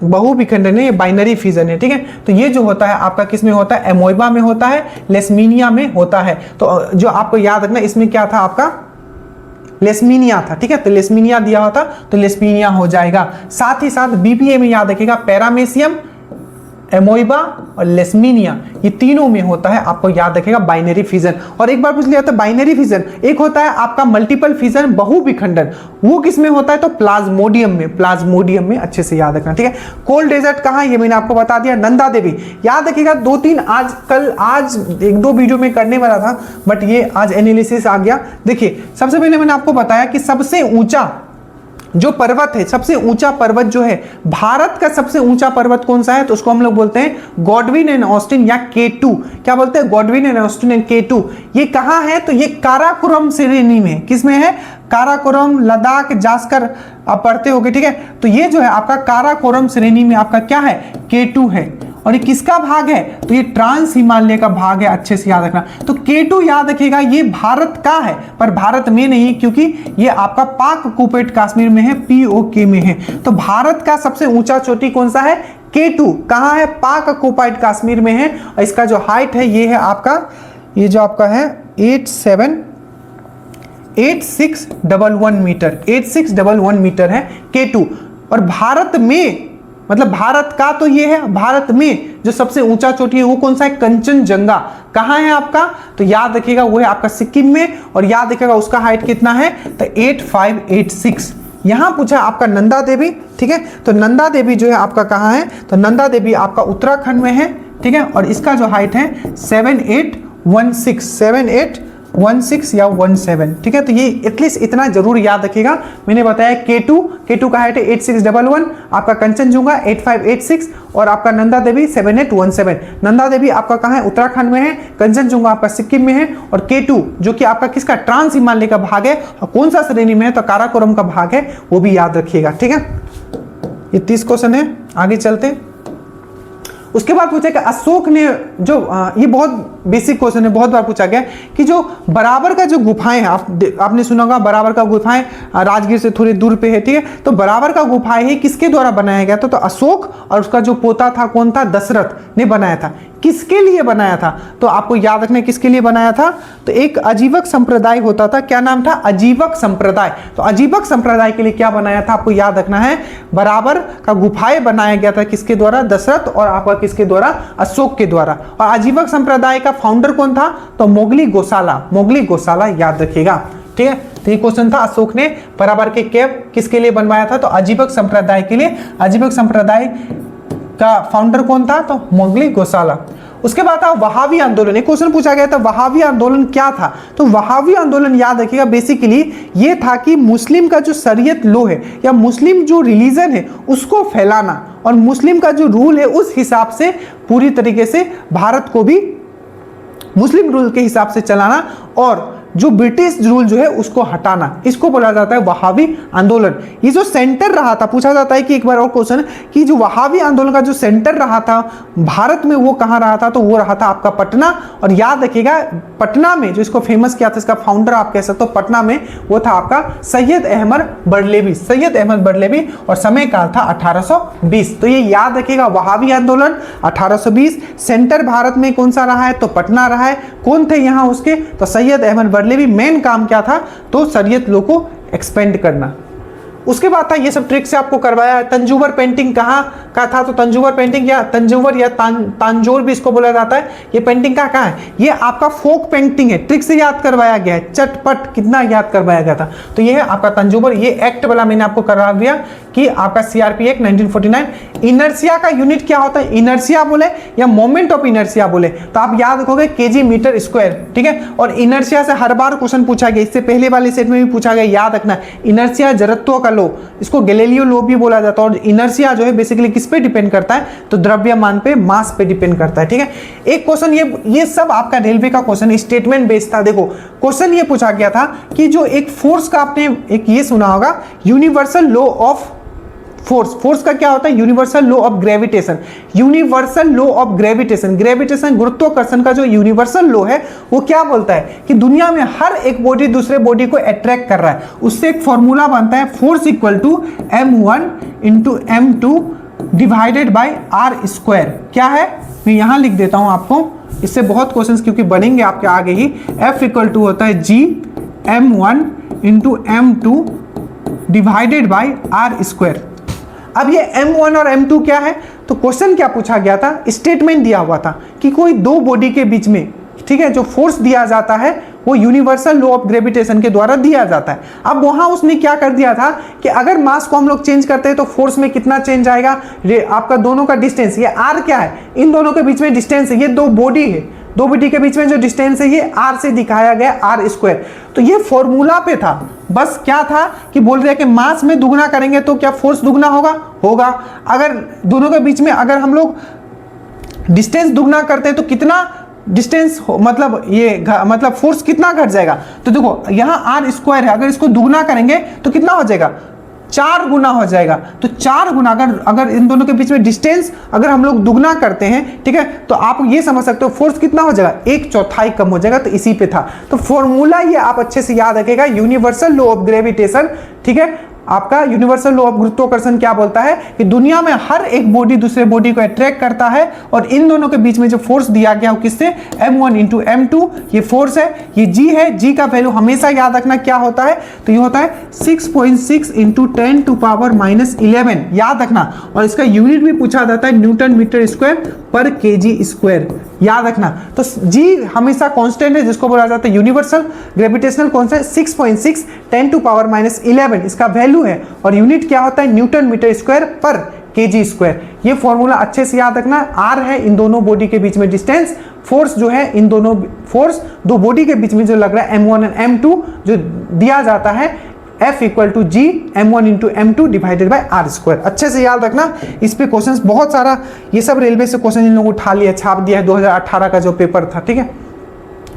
बहुविखंडन है, ये बाइनरी फिजन है, ठीक है। तो ये जो होता है आपका किस में होता है? एमोइबा में होता है, लेशमीनिया में होता है। तो जो आपको याद रखना, इसमें क्या था आपका? लेशमीनिया था, ठीक है। तो लेशमीनिया दिया होता तो लेशमीनिया हो जाएगा। साथ ही साथ BPA में याद रखिएगा, पैरामेसियम, एमोइबा और लेशमीनिया, ये तीनों में होता है, आपको याद रखेगा, बाइनरी फिजन। और एक बार पूछ लिया था बाइनरी फिजन, एक होता है आपका मल्टीपल फिजन, बहुविखंडन, वो किस में होता है? तो प्लाज्मोडियम में, प्लाज्मोडियम में, अच्छे से याद रखना, ठीक है। कोल्ड डेजर्ट कहाँ? ये मैंने आपको बता दिया, नंदा देवी, याद रखिएगा। 2-3 आज 1-2 वीडियो में करने वाला था, बट ये आज एनालिसिस आ गया। देखिए सबसे पहले मैंने आपको बताया कि सबसे ऊंचा जो पर्वत है, सबसे ऊंचा पर्वत जो है, भारत का सबसे ऊंचा पर्वत कौन सा है? तो उसको हम लोग बोलते हैं गॉडविन एंड ऑस्टिन या K2। क्या बोलते हैं? Godwin and Austin and K2। ये कहाँ है? तो ये काराकोरम श्रेणी में, किस में है? काराकोरम, लद्दाख, जास्कर आप पढ़ते होगे, ठीक है। तो ये जो है आपका काराकोरम श्रेणी में आपका क्या है? K2 है। और ये किसका भाग है? तो ये ट्रांस हिमालय का भाग है, अच्छे से याद रखना। तो K2 याद रखिएगा, ये भारत का है, पर भारत में नहीं, क्योंकि ये आपका पाक ऑक्युपाइड कश्मीर में है, POK में है। तो भारत का सबसे ऊंचा चोटी कौन सा है? K2। कहाँ है? पाक ऑक्युपाइड कश्मीर में है। और इसका जो हाइट है ये है आपका, ये जो आपका है 8611 मीटर, 8611 मीटर है K2। और भारत में, मतलब भारत का तो ये है, भारत में जो सबसे ऊंचा चोटी है वो कौन सा है? कंचनजंगा। कहाँ है आपका? तो याद रखिएगा वो है आपका सिक्किम में। और याद रखिएगा उसका हाइट कितना है? तो 8586। यहां पूछा आपका नंदा देवी, ठीक है। तो नंदा देवी जो है आपका कहाँ है? तो नंदा देवी आपका उत्तराखंड में है, ठीक है। और इसका जो हाइट है 7816 या 17, ठीक है। तो ये एटलीस्ट इतना जरूर याद रखिएगा। मैंने बताया K2 का हाइट है 8611, आपका कंचनजुंगा 8586 और आपका नंदा देवी 7817। नंदा देवी आपका कहाँ है? उत्तराखंड में है। कंचनजुंगा आपका सिक्किम में है। और K2 जो कि आपका किसका? ट्रांस हिमालय का भाग है। और कौन सा श्रेणी में है? तो काराकोरम का भाग है, वो भी याद रखिएगा, ठीक है। ये 30 क्वेश्चन है, आगे चलते हैं। उसके बाद पूछा कि अशोक ने जो ये बहुत बेसिक क्वेश्चन है, बहुत बार पूछा गया कि जो बराबर का जो गुफाएं हैं, आपने सुना होगा बराबर का गुफाएं राजगीर से थोड़ी दूर पे है, ठीक है। तो बराबर का गुफाएं है किसके द्वारा बनाया गया था? तो अशोक और उसका जो पोता था कौन था? दशरथ ने बनाया था। किसके लिए बनाया था? तो आपको याद रखना किसके लिए बनाया था। तो एक अजीवक संप्रदाय होता था, क्या नाम था? अजीवक संप्रदाय। तो अजीवक संप्रदाय के लिए क्या बनाया था? आपको याद रखना है, बराबर का गुफाएं बनाया गया था, किसके द्वारा? दशरथ और आपका किसके द्वारा? अशोक के द्वारा। और अजीवक संप्रदाय का फाउंडर कौन था? तो मोगली गोसाला, याद रखिएगा, ठीक है। तो ये क्वेश्चन था, अशोक ने बराबर के केव किसके लिए बनवाया था? तो अजीवक संप्रदाय के लिए। अजीवक संप्रदाय का फाउंडर कौन था? तो मोगली गोसाला। उसके बाद था वहाबी आंदोलन। एक क्वेश्चन पूछा गया था, वहाबी आंदोलन क्या था? तो वहाबी आंदोलन याद रखिएगा, बेसिकली ये था कि मुस्लिम का जो शरीयत लो है या मुस्लिम जो रिलीजन है उसको फैलाना, और मुस्लिम का जो रूल है उस हिसाब से पूरी तरीके से भारत को भी मुस्लिम रूल के हिसाब से चलाना, और जो ब्रिटिश रूल जो है उसको हटाना, इसको बोला जाता है वहाबी आंदोलन। ये जो सेंटर रहा था, पूछा जाता है कि एक बार और क्वेश्चन कि जो वहाबी आंदोलन का जो सेंटर रहा था भारत में वो कहाँ रहा था? तो वो रहा था आपका पटना। और याद रखिएगा पटना में जो इसको फेमस किया था, इसका फाउंडर आप कह सकते हो पटना में, वो था आपका सैयद अहमद बरलेवी, और समय काल था 1820। तो ये याद रखिएगा, वहाबी आंदोलन 1820। सेंटर भारत में कौन सा रहा है? तो पटना रहा है। कौन थे यहाँ उसके? तो सैयद अहमद बरेलवी मेन काम क्या था, तो शरीयत लॉ को एक्सपेंड करना। उसके बाद था ये सब ट्रिक से आपको करवाया। तंजूवर पेंटिंग कहाँ का था, तो तंजूवर पेंटिंग या तंजूवर या तांजोर भी इसको बोला जाता है, ये पेंटिंग का कहाँ है, ये आपका फोक पेंटिंग है, ट्रिक से याद करवाया गया है, चटपट कितना याद करवाया गया था। तो ये है आपका तंजूवर। ये एक्ट वाला मैंने आपको करा दिया कि आपका सीआरपी एक्ट 1949। इनर्सिया का यूनिट क्या होता है, इनर्सिया बोले या मोमेंट ऑफ इनर्सिया बोले तो आप याद रखोगे केजी मीटर स्क्वायर, ठीक है। और इनर्सिया से हर बार क्वेश्चन पूछा गया, इससे पहले वाले सेट में भी पूछा गया, याद रखना। इनर्सिया जड़त्व का लो, इसको गैलीलियो लो भी बोला जाता है। और इनर्सिया जो है बेसिकली किस पे डिपेंड करता है, तो द्रव्यमान पे, मास पे डिपेंड करता है, ठीक है। एक क्वेश्चन ये सब आपका रेलवे का क्वेश्चन स्टेटमेंट बेस्ड था। देखो क्वेश्चन ये पूछा गया था कि जो एक फोर्स का आपने एक ये सुना होगा यूनिवर्सल लॉ ऑफ फोर्स का क्या होता है, universal law of gravitation. Universal law of gravitation, gravitation गुरुत्वाकर्षण का जो यूनिवर्सल लॉ है वो क्या बोलता है कि दुनिया में हर एक बॉडी दूसरे बॉडी को अट्रैक्ट कर रहा है। उससे एक फॉर्मूला बनता है, force equal to m1 into m2 divided by R square. क्या है, मैं यहां लिख देता हूं आपको, इससे बहुत क्वेश्चंस क्योंकि बनेंगे आपके आगे ही। F इक्वल टू होता है g m1 into m2 divided by R square. अब ये m1 और m2 क्या है, तो क्वेश्चन क्या पूछा गया था, स्टेटमेंट दिया हुआ था कि कोई दो बॉडी के बीच में, ठीक है, जो फोर्स दिया जाता है वो यूनिवर्सल लॉ ऑफ ग्रेविटेशन के द्वारा दिया जाता है। अब वहां उसने क्या कर दिया था कि अगर मास को हम लोग चेंज करते हैं तो फोर्स में कितना चेंज आएगा, आपका दोनों का डिस्टेंस, ये r क्या है, इन दोनों के बीच में डिस्टेंस है, ये दो बॉडी है, दो बॉडी के बीच में जो डिस्टेंस है ये r से दिखाया गया, आर स्क्वायर। तो ये फॉर्मूला पे था, बस क्या था कि बोल रहे हैं कि मास में दुगना करेंगे तो क्या फोर्स दुगना होगा। अगर दोनों के बीच में अगर हम लोग डिस्टेंस दुगना करते हैं तो कितना डिस्टेंस मतलब फोर्स कितना घट जाएगा, तो देखो यहाँ आर स्क्वायर है, अगर इसको दुगना करेंगे तो कितना हो जाएगा, 4 गुना हो जाएगा। तो 4 गुना अगर इन दोनों के बीच में डिस्टेंस अगर हम लोग दुगना करते हैं, ठीक है, तो आप ये समझ सकते हो फोर्स कितना हो जाएगा, 1/4 कम हो जाएगा। तो इसी पे था, तो फॉर्मूला ये आप अच्छे से याद रखेगा, यूनिवर्सल लॉ ऑफ ग्रेविटेशन, ठीक है। आपका यूनिवर्सल लॉ ऑफ गुरुत्वाकर्षण क्या बोलता है कि दुनिया में हर एक बॉडी दूसरे बॉडी को अट्रैक्ट करता है और इन दोनों के बीच में जो फोर्स दिया गया वो किससे, m1 इंटू m2, ये फोर्स है, ये g है। g का वैल्यू हमेशा याद रखना क्या होता है, तो ये होता है 6.6 इंटू 10⁻⁻11, याद रखना। और इसका यूनिट भी पूछा जाता है न्यूटन मीटर स्क्वायर पर kg स्क्वायर, याद रखना। तो g हमेशा कांस्टेंट है जिसको बोला जाता है यूनिवर्सल ग्रेविटेशनल कांस्टेंट, 6.6 10⁻11 इसका वैल्यू है। और यूनिट क्या होता है, न्यूटन मीटर स्क्वायर पर kg स्क्वायर। ये फॉर्मूला अच्छे से याद रखना। r है इन दोनों बॉडी के बीच में डिस्टेंस, फोर्स जो है इन दोनों फोर्स दो बॉडी के बीच में जो लग रहा है m1 और m2 जो दिया जाता है, F equal to g m1 into m2 divided by R square. अच्छे से याद रखना। इस पे क्वेश्चंस बहुत सारा, ये सब रेलवे से क्वेश्चन इन लोगों को उठा लिया, छाप दिया है 2018 का जो पेपर था, ठीक है,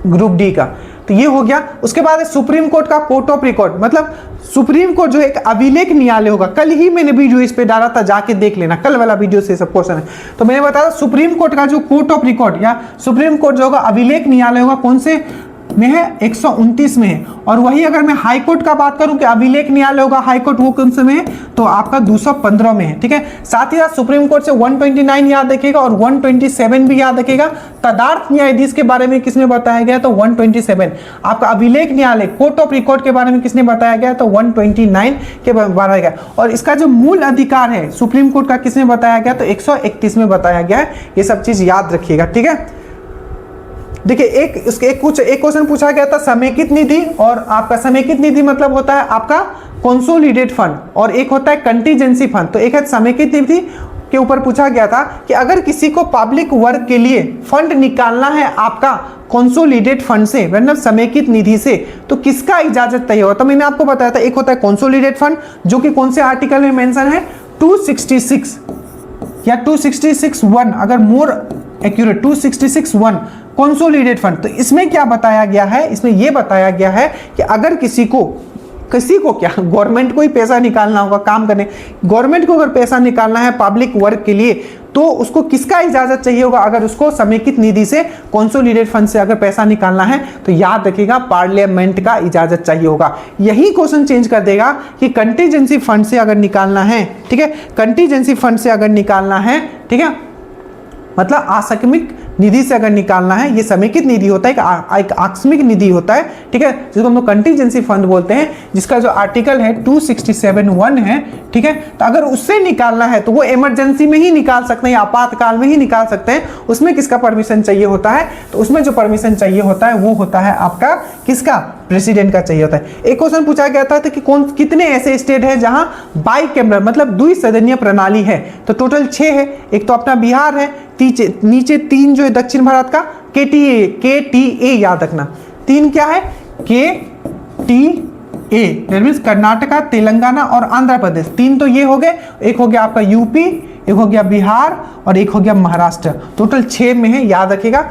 ग्रुप डी का। तो ये हो गया। उसके बाद सुप्रीम कोर्ट का कोर्ट ऑफ रिकॉर्ड, मतलब सुप्रीम कोर्ट जो एक अभिलेख न्यायालय होगा, कल ही मैंने वीडियो इस पे डाला था, जाके देख लेना, कल वाला वीडियो से सब क्वेश्चन है। तो मैंने बताया सुप्रीम कोर्ट का जो कोर्ट ऑफ रिकॉर्ड या सुप्रीम कोर्ट जो होगा अभिलेख न्यायालय होगा, कौन से में है, 129 में है। और वही अगर मैं हाई कोर्ट का बात करूं कि अभिलेख न्यायालय होगा हाई कोर्ट, वो कौन से में है, तो आपका 215 में है, ठीक है। साथ ही साथ सुप्रीम कोर्ट से 129 याद रखिएगा और 127 भी याद रखिएगा। तदार्थ न्यायाधीश के बारे में किसने बताया गया, तो 127। आपका अभिलेख न्यायालय कोर्ट ऑफ रिकॉर्ड के बारे में किसने बताया गया, तो 129 के बताया गया। और इसका जो मूल अधिकार है सुप्रीम कोर्ट का किसने बताया गया, तो 131 में बताया गया है। ये सब चीज याद रखिएगा, ठीक है। देखिए एक क्वेश्चन पूछा गया था समेकित निधि, और आपका समेकित निधि मतलब होता है आपका कंसोलिडेट फंड, और एक होता है कंटीजेंसी फंड। तो एक है समेकित निधि के ऊपर पूछा गया था कि अगर किसी को पब्लिक वर्क के लिए फंड निकालना है आपका कंसोलिडेट फंड से, मतलब समेकित निधि से, तो किसका इजाजत चाहिए होगा। तो मैंने आपको बताया था एक होता है कंसोलिडेट फंड, जो कि कौन से आर्टिकल में मेंशन है, 266 या 266(1), अगर मोर एक्यूरेट 266(1) कंसोलिडेट फंड। तो इसमें क्या बताया गया है, इसमें यह बताया गया है कि अगर किसी को क्या, गवर्नमेंट को ही पैसा निकालना होगा काम करने, गवर्नमेंट को अगर पैसा निकालना है पब्लिक वर्क के लिए, तो उसको किसका इजाजत चाहिए होगा, अगर उसको समेकित निधि से कंसोलिडेट फंड से अगर पैसा निकालना है, तो याद रखिएगा पार्लियामेंट का इजाजत चाहिए होगा। यही क्वेश्चन चेंज कर देगा कि कंटीजेंसी फंड से अगर निकालना है, ठीक है, कंटीजेंसी फंड से अगर निकालना है, ठीक है, मतलब आकस्मिक निधि से अगर निकालना है, ये समेकित निधि होता है, एक आकस्मिक निधि होता है, ठीक है, जिसको हम लोग कंटीजेंसी फंड बोलते हैं, जिसका जो आर्टिकल है 267(1) है, ठीक है। तो अगर उससे निकालना है तो वो इमरजेंसी में ही निकाल सकते हैं या आपातकाल में ही निकाल सकते हैं। उसमें किसका परमिशन चाहिए होता है? तो उसमें जो परमिशन चाहिए होता है वो होता है आपका किसका? प्रेसिडेंट का चाहिए होता है। एक क्वेश्चन पूछा गया था कि कितने ऐसे स्टेट है जहां बाइकैमरल मतलब द्विसदनीय प्रणाली है? तो टोटल 6 है। एक तो अपना बिहार है, नीचे 3 जो है दक्षिण भारत का KTA याद रखना। 3 क्या है? KTA that means Karnataka, Telangana और आंध्र प्रदेश। 3 तो ये हो गए, एक हो गया आपका यूपी, एक हो गया बिहार और एक हो गया महाराष्ट्र। टोटल 6 में है, याद रखिएगा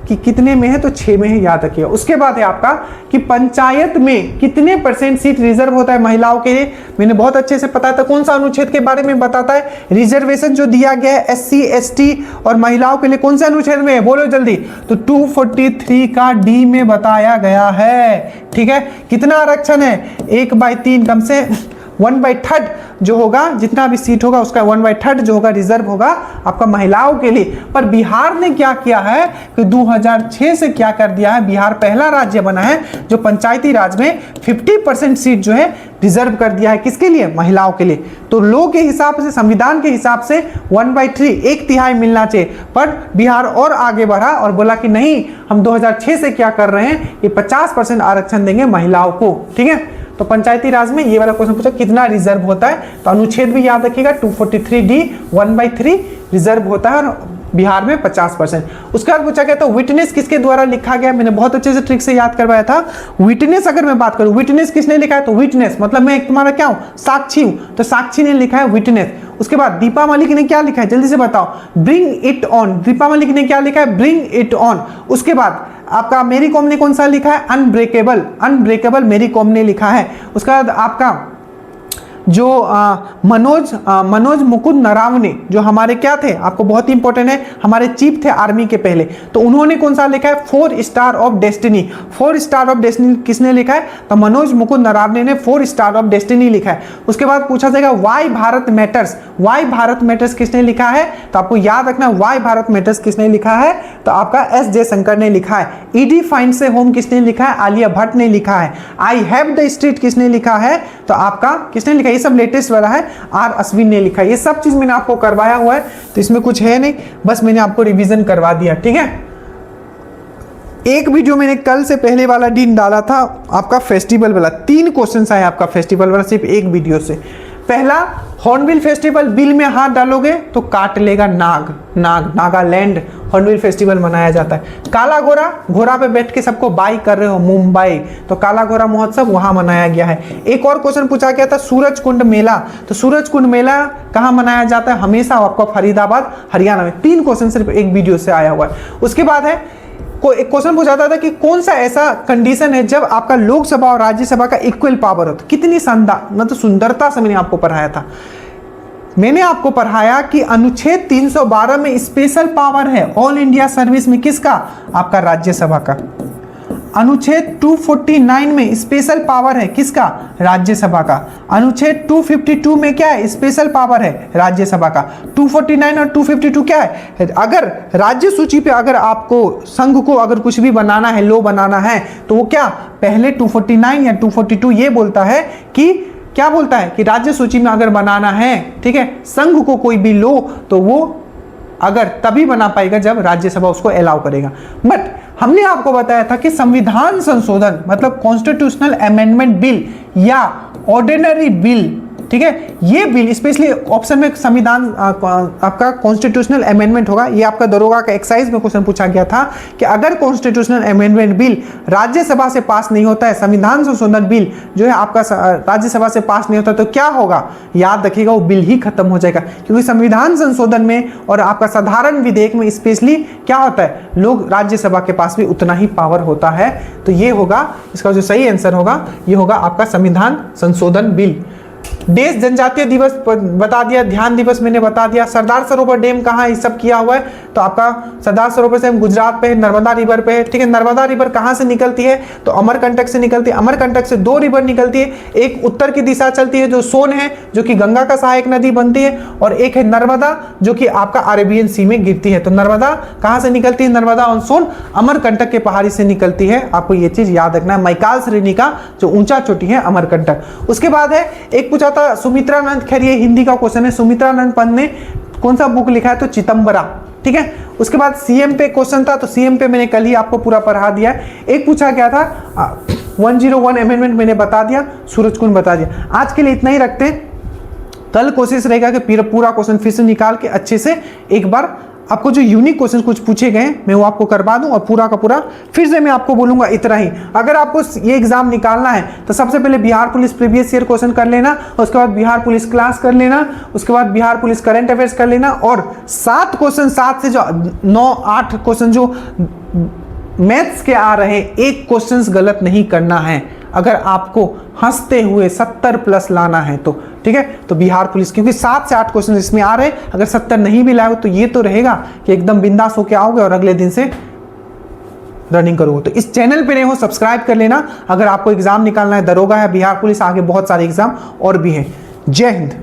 कि कितने में है, तो 6 में है, याद रखिएगा। उसके बाद है आपका कि पंचायत में कितने % सीट रिजर्व होता है महिलाओं के लिए? मैंने बहुत अच्छे से बताया था। कौन सा अनुच्छेद के बारे में बताता है? रिजर्वेशन जो दिया गया है SC ST और महिलाओं के लिए कौन से अनुच्छेद में है? बोलो जल्दी। तो 243 का D में बताया गया है, ठीक है। कितना आरक्षण है? 1/3, कम से 1/3 जो होगा, जितना भी सीट होगा उसका 1/3 जो होगा रिजर्व होगा आपका महिलाओं के लिए। पर बिहार ने क्या किया है कि 2006 से क्या कर दिया है, बिहार पहला राज्य बना है जो पंचायती राज में 50% सीट जो है रिजर्व कर दिया है। किसके लिए? महिलाओं के लिए। तो लॉ के हिसाब से, संविधान के हिसाब से 1/3 1/3 मिलना चाहिए, पर बिहार और आगे बढ़ा और बोला कि नहीं, हम 2006 से क्या कर रहे हैं, ये 50% आरक्षण देंगे महिलाओं को, ठीक है। तो पंचायती राज में ये वाला क्वेश्चन पूछा कितना रिजर्व होता है, तो अनुच्छेद भी याद रखिएगा 243D 1/3 रिजर्व होता है और बिहार में 50%। उसके बाद पूछा गया तो विटनेस किसके द्वारा लिखा गया? मैंने बहुत अच्छे से ट्रिक से याद करवाया था। विटनेस अगर मैं बात करूं, विटनेस किसने लिखा है? तो विटनेस मतलब मैं एक तुम्हारा क्या हूं? साक्षी हूं। तो साक्षी ने लिखा है विटनेस। उसके बाद दीपा मलिक ने क्या लिखा है? जल्दी से बताओ। Bring it on. Deepa Malik ने क्या लिखा है? Bring it on. उसके बाद आपका मेरी कॉम ने कौन सा लिखा है? अनब्रेकेबल। अनब्रेकेबल मेरी कॉम ने लिखा है। उसके बाद आपका जो मनोज मुकुंद नरावने जो हमारे क्या थे, आपको बहुत ही इंपॉर्टेंट है, हमारे चीफ थे आर्मी के पहले, तो उन्होंने कौन सा लिखा है? 4 star of destiny. 4 star of destiny किसने लिखा है? तो मनोज मुकुंद नरावने ने 4 स्टार ऑफ डेस्टिनी लिखा है। उसके बाद पूछा जाएगा why Bharat matters. Why Bharat matters किसने लिखा है? तो आपको याद रखना वाई भारत मैटर्स किसने लिखा है? तो आपका S जयशंकर ने लिखा है। ईडी फाइंड से होम किसने लिखा है? आलिया भट्ट ने लिखा है। आई हैव द स्ट्रीट किसने लिखा है? तो आपका किसने लिखा है? ये सब लेटेस्ट वाला है, R अश्विन ने लिखा है। ये सब चीज मैंने आपको करवाया हुआ है, तो इसमें कुछ है नहीं, बस मैंने आपको रिवीजन करवा दिया, ठीक है। एक वीडियो मैंने कल से पहले वाला दिन डाला था आपका फेस्टिवल वाला, 3 क्वेश्चन आए आपका फेस्टिवल वाला सिर्फ एक वीडियो से। पहला, हॉर्नबिल फेस्टिवल बिल में हाथ डालोगे तो काट लेगा नागालैंड हॉर्नबिल फेस्टिवल मनाया जाता है। काला घोड़ा, घोड़ा पे बैठ के सबको बाई कर रहे हो, मुंबई, तो काला घोड़ा महोत्सव वहां मनाया गया है। एक और क्वेश्चन पूछा गया था सूरज कुंड मेला, तो सूरज कुंड मेला कहाँ मनाया जाता है? हमेशा आपको फरीदाबाद हरियाणा में। 3 क्वेश्चन सिर्फ एक वीडियो से आया हुआ है। उसके बाद है एक क्वेश्चन पूछा था कि कौन सा ऐसा कंडीशन है जब आपका लोकसभा और राज्यसभा का इक्वल पावर हो? तो कितनी शानदार, मतलब सुंदरता से मैंने आपको पढ़ाया था। मैंने आपको पढ़ाया कि अनुच्छेद 312 में स्पेशल पावर है ऑल इंडिया सर्विस में किसका? आपका राज्यसभा का। अनुच्छेद 249 में स्पेशल पावर है किसका? राज्यसभा का। अनुच्छेद 252 में क्या है? स्पेशल पावर है राज्यसभा का। 249 और 252 क्या है? अगर राज्य सूची पे अगर आपको संघ को अगर कुछ भी बनाना है, लो बनाना है, तो वो क्या पहले 249 या 242 ये बोलता है कि क्या बोलता है कि राज्य सूची में अगर बनाना है, ठीक है, संघ को कोई भी लो, तो वो अगर तभी बना पाएगा जब राज्यसभा उसको अलाउ करेगा। बट हमने आपको बताया था कि संविधान संशोधन मतलब कॉन्स्टिट्यूशनल अमेंडमेंट बिल या ऑर्डिनरी बिल, ठीक है, ये बिल स्पेशली ऑप्शन में संविधान आपका कॉन्स्टिट्यूशनल अमेंडमेंट होगा। ये आपका दरोगा का एक्साइज में क्वेश्चन पूछा गया था कि अगर कॉन्स्टिट्यूशनल अमेंडमेंट बिल राज्यसभा से पास नहीं होता है, संविधान संशोधन बिल जो है आपका राज्यसभा से पास नहीं होता, तो क्या होगा? याद रखिएगा वो बिल ही खत्म हो जाएगा, क्योंकि संविधान संशोधन में और आपका साधारण विधेयक में स्पेशली क्या होता है, लोग राज्यसभा के पास भी उतना ही पावर होता है। तो ये होगा इसका जो सही आंसर होगा, ये होगा आपका संविधान संशोधन बिल। देश जनजातीय दिवस बता दिया, ध्यान दिवस मैंने बता दिया, सरदार सरोवर डैम कहाँ है, ये सब किया हुआ है। तो आपका सरदार सरोवर से हम गुजरात पे है, नर्मदा रिवर पे है, ठीक है। नर्मदा रिवर कहाँ से निकलती है, तो अमरकंटक से निकलती है। अमरकंटक से दो रिवर निकलती है, एक उत्तर की दिशा चलती है जो सोन है, जो कि गंगा का सहायक नदी बनती है, और एक है नर्मदा जो कि आपका अरेबियन सी में गिरती है। तो नर्मदा कहाँ से निकलती है, नर्मदा और सोन अमरकंटक के पहाड़ी से निकलती है। आपको ये चीज याद रखना है। मैकाल श्रेणी का जो ऊंचा चोटी है अमरकंटक। उसके बाद है एक पूछा था सुमित्रानंद, खैर ये हिंदी का क्वेश्चन है, सुमित्रानंद पंत ने कौन सा बुक लिखा है, तो चिदंबरा, ठीक है। उसके बाद सीएम पे क्वेश्चन था, तो सीएम पे मैंने कल ही आपको पूरा पढ़ा दिया है। एक पूछा क्या था 101 अमेंडमेंट मैंने बता दिया, सूरजकुंड बता दिया। आज के लिए इतना ही रखते हैं, कल कोशिश रहेगा कि पूरा क्वेश्चन फिर से निकाल के अच्छे से एक बार आपको जो यूनिक क्वेश्चन कुछ पूछे गए मैं वो आपको करवा दूं, और पूरा का पूरा फिर से मैं आपको बोलूंगा इतना ही। अगर आपको ये एग्जाम निकालना है तो सबसे पहले Bihar police previous year question कर लेना, उसके बाद बिहार पुलिस क्लास कर लेना, उसके बाद बिहार पुलिस करंट अफेयर्स कर लेना, और 7 क्वेश्चन 7 से जो 9-8 क्वेश्चन जो मैथ्स के आ रहे हैं, एक क्वेश्चन गलत नहीं करना है अगर आपको हंसते हुए 70 प्लस लाना है तो, ठीक है। तो बिहार पुलिस, क्योंकि 7 से 8 क्वेश्चन इसमें आ रहे हैं, अगर 70 नहीं भी लाओ तो ये तो रहेगा कि एकदम बिंदास होके आओगे और अगले दिन से रनिंग करोगे। तो इस चैनल पे नए हो सब्सक्राइब कर लेना अगर आपको एग्जाम निकालना है, दरोगा है, बिहार पुलिस, आगे बहुत सारे एग्जाम और भी हैं। जय हिंद।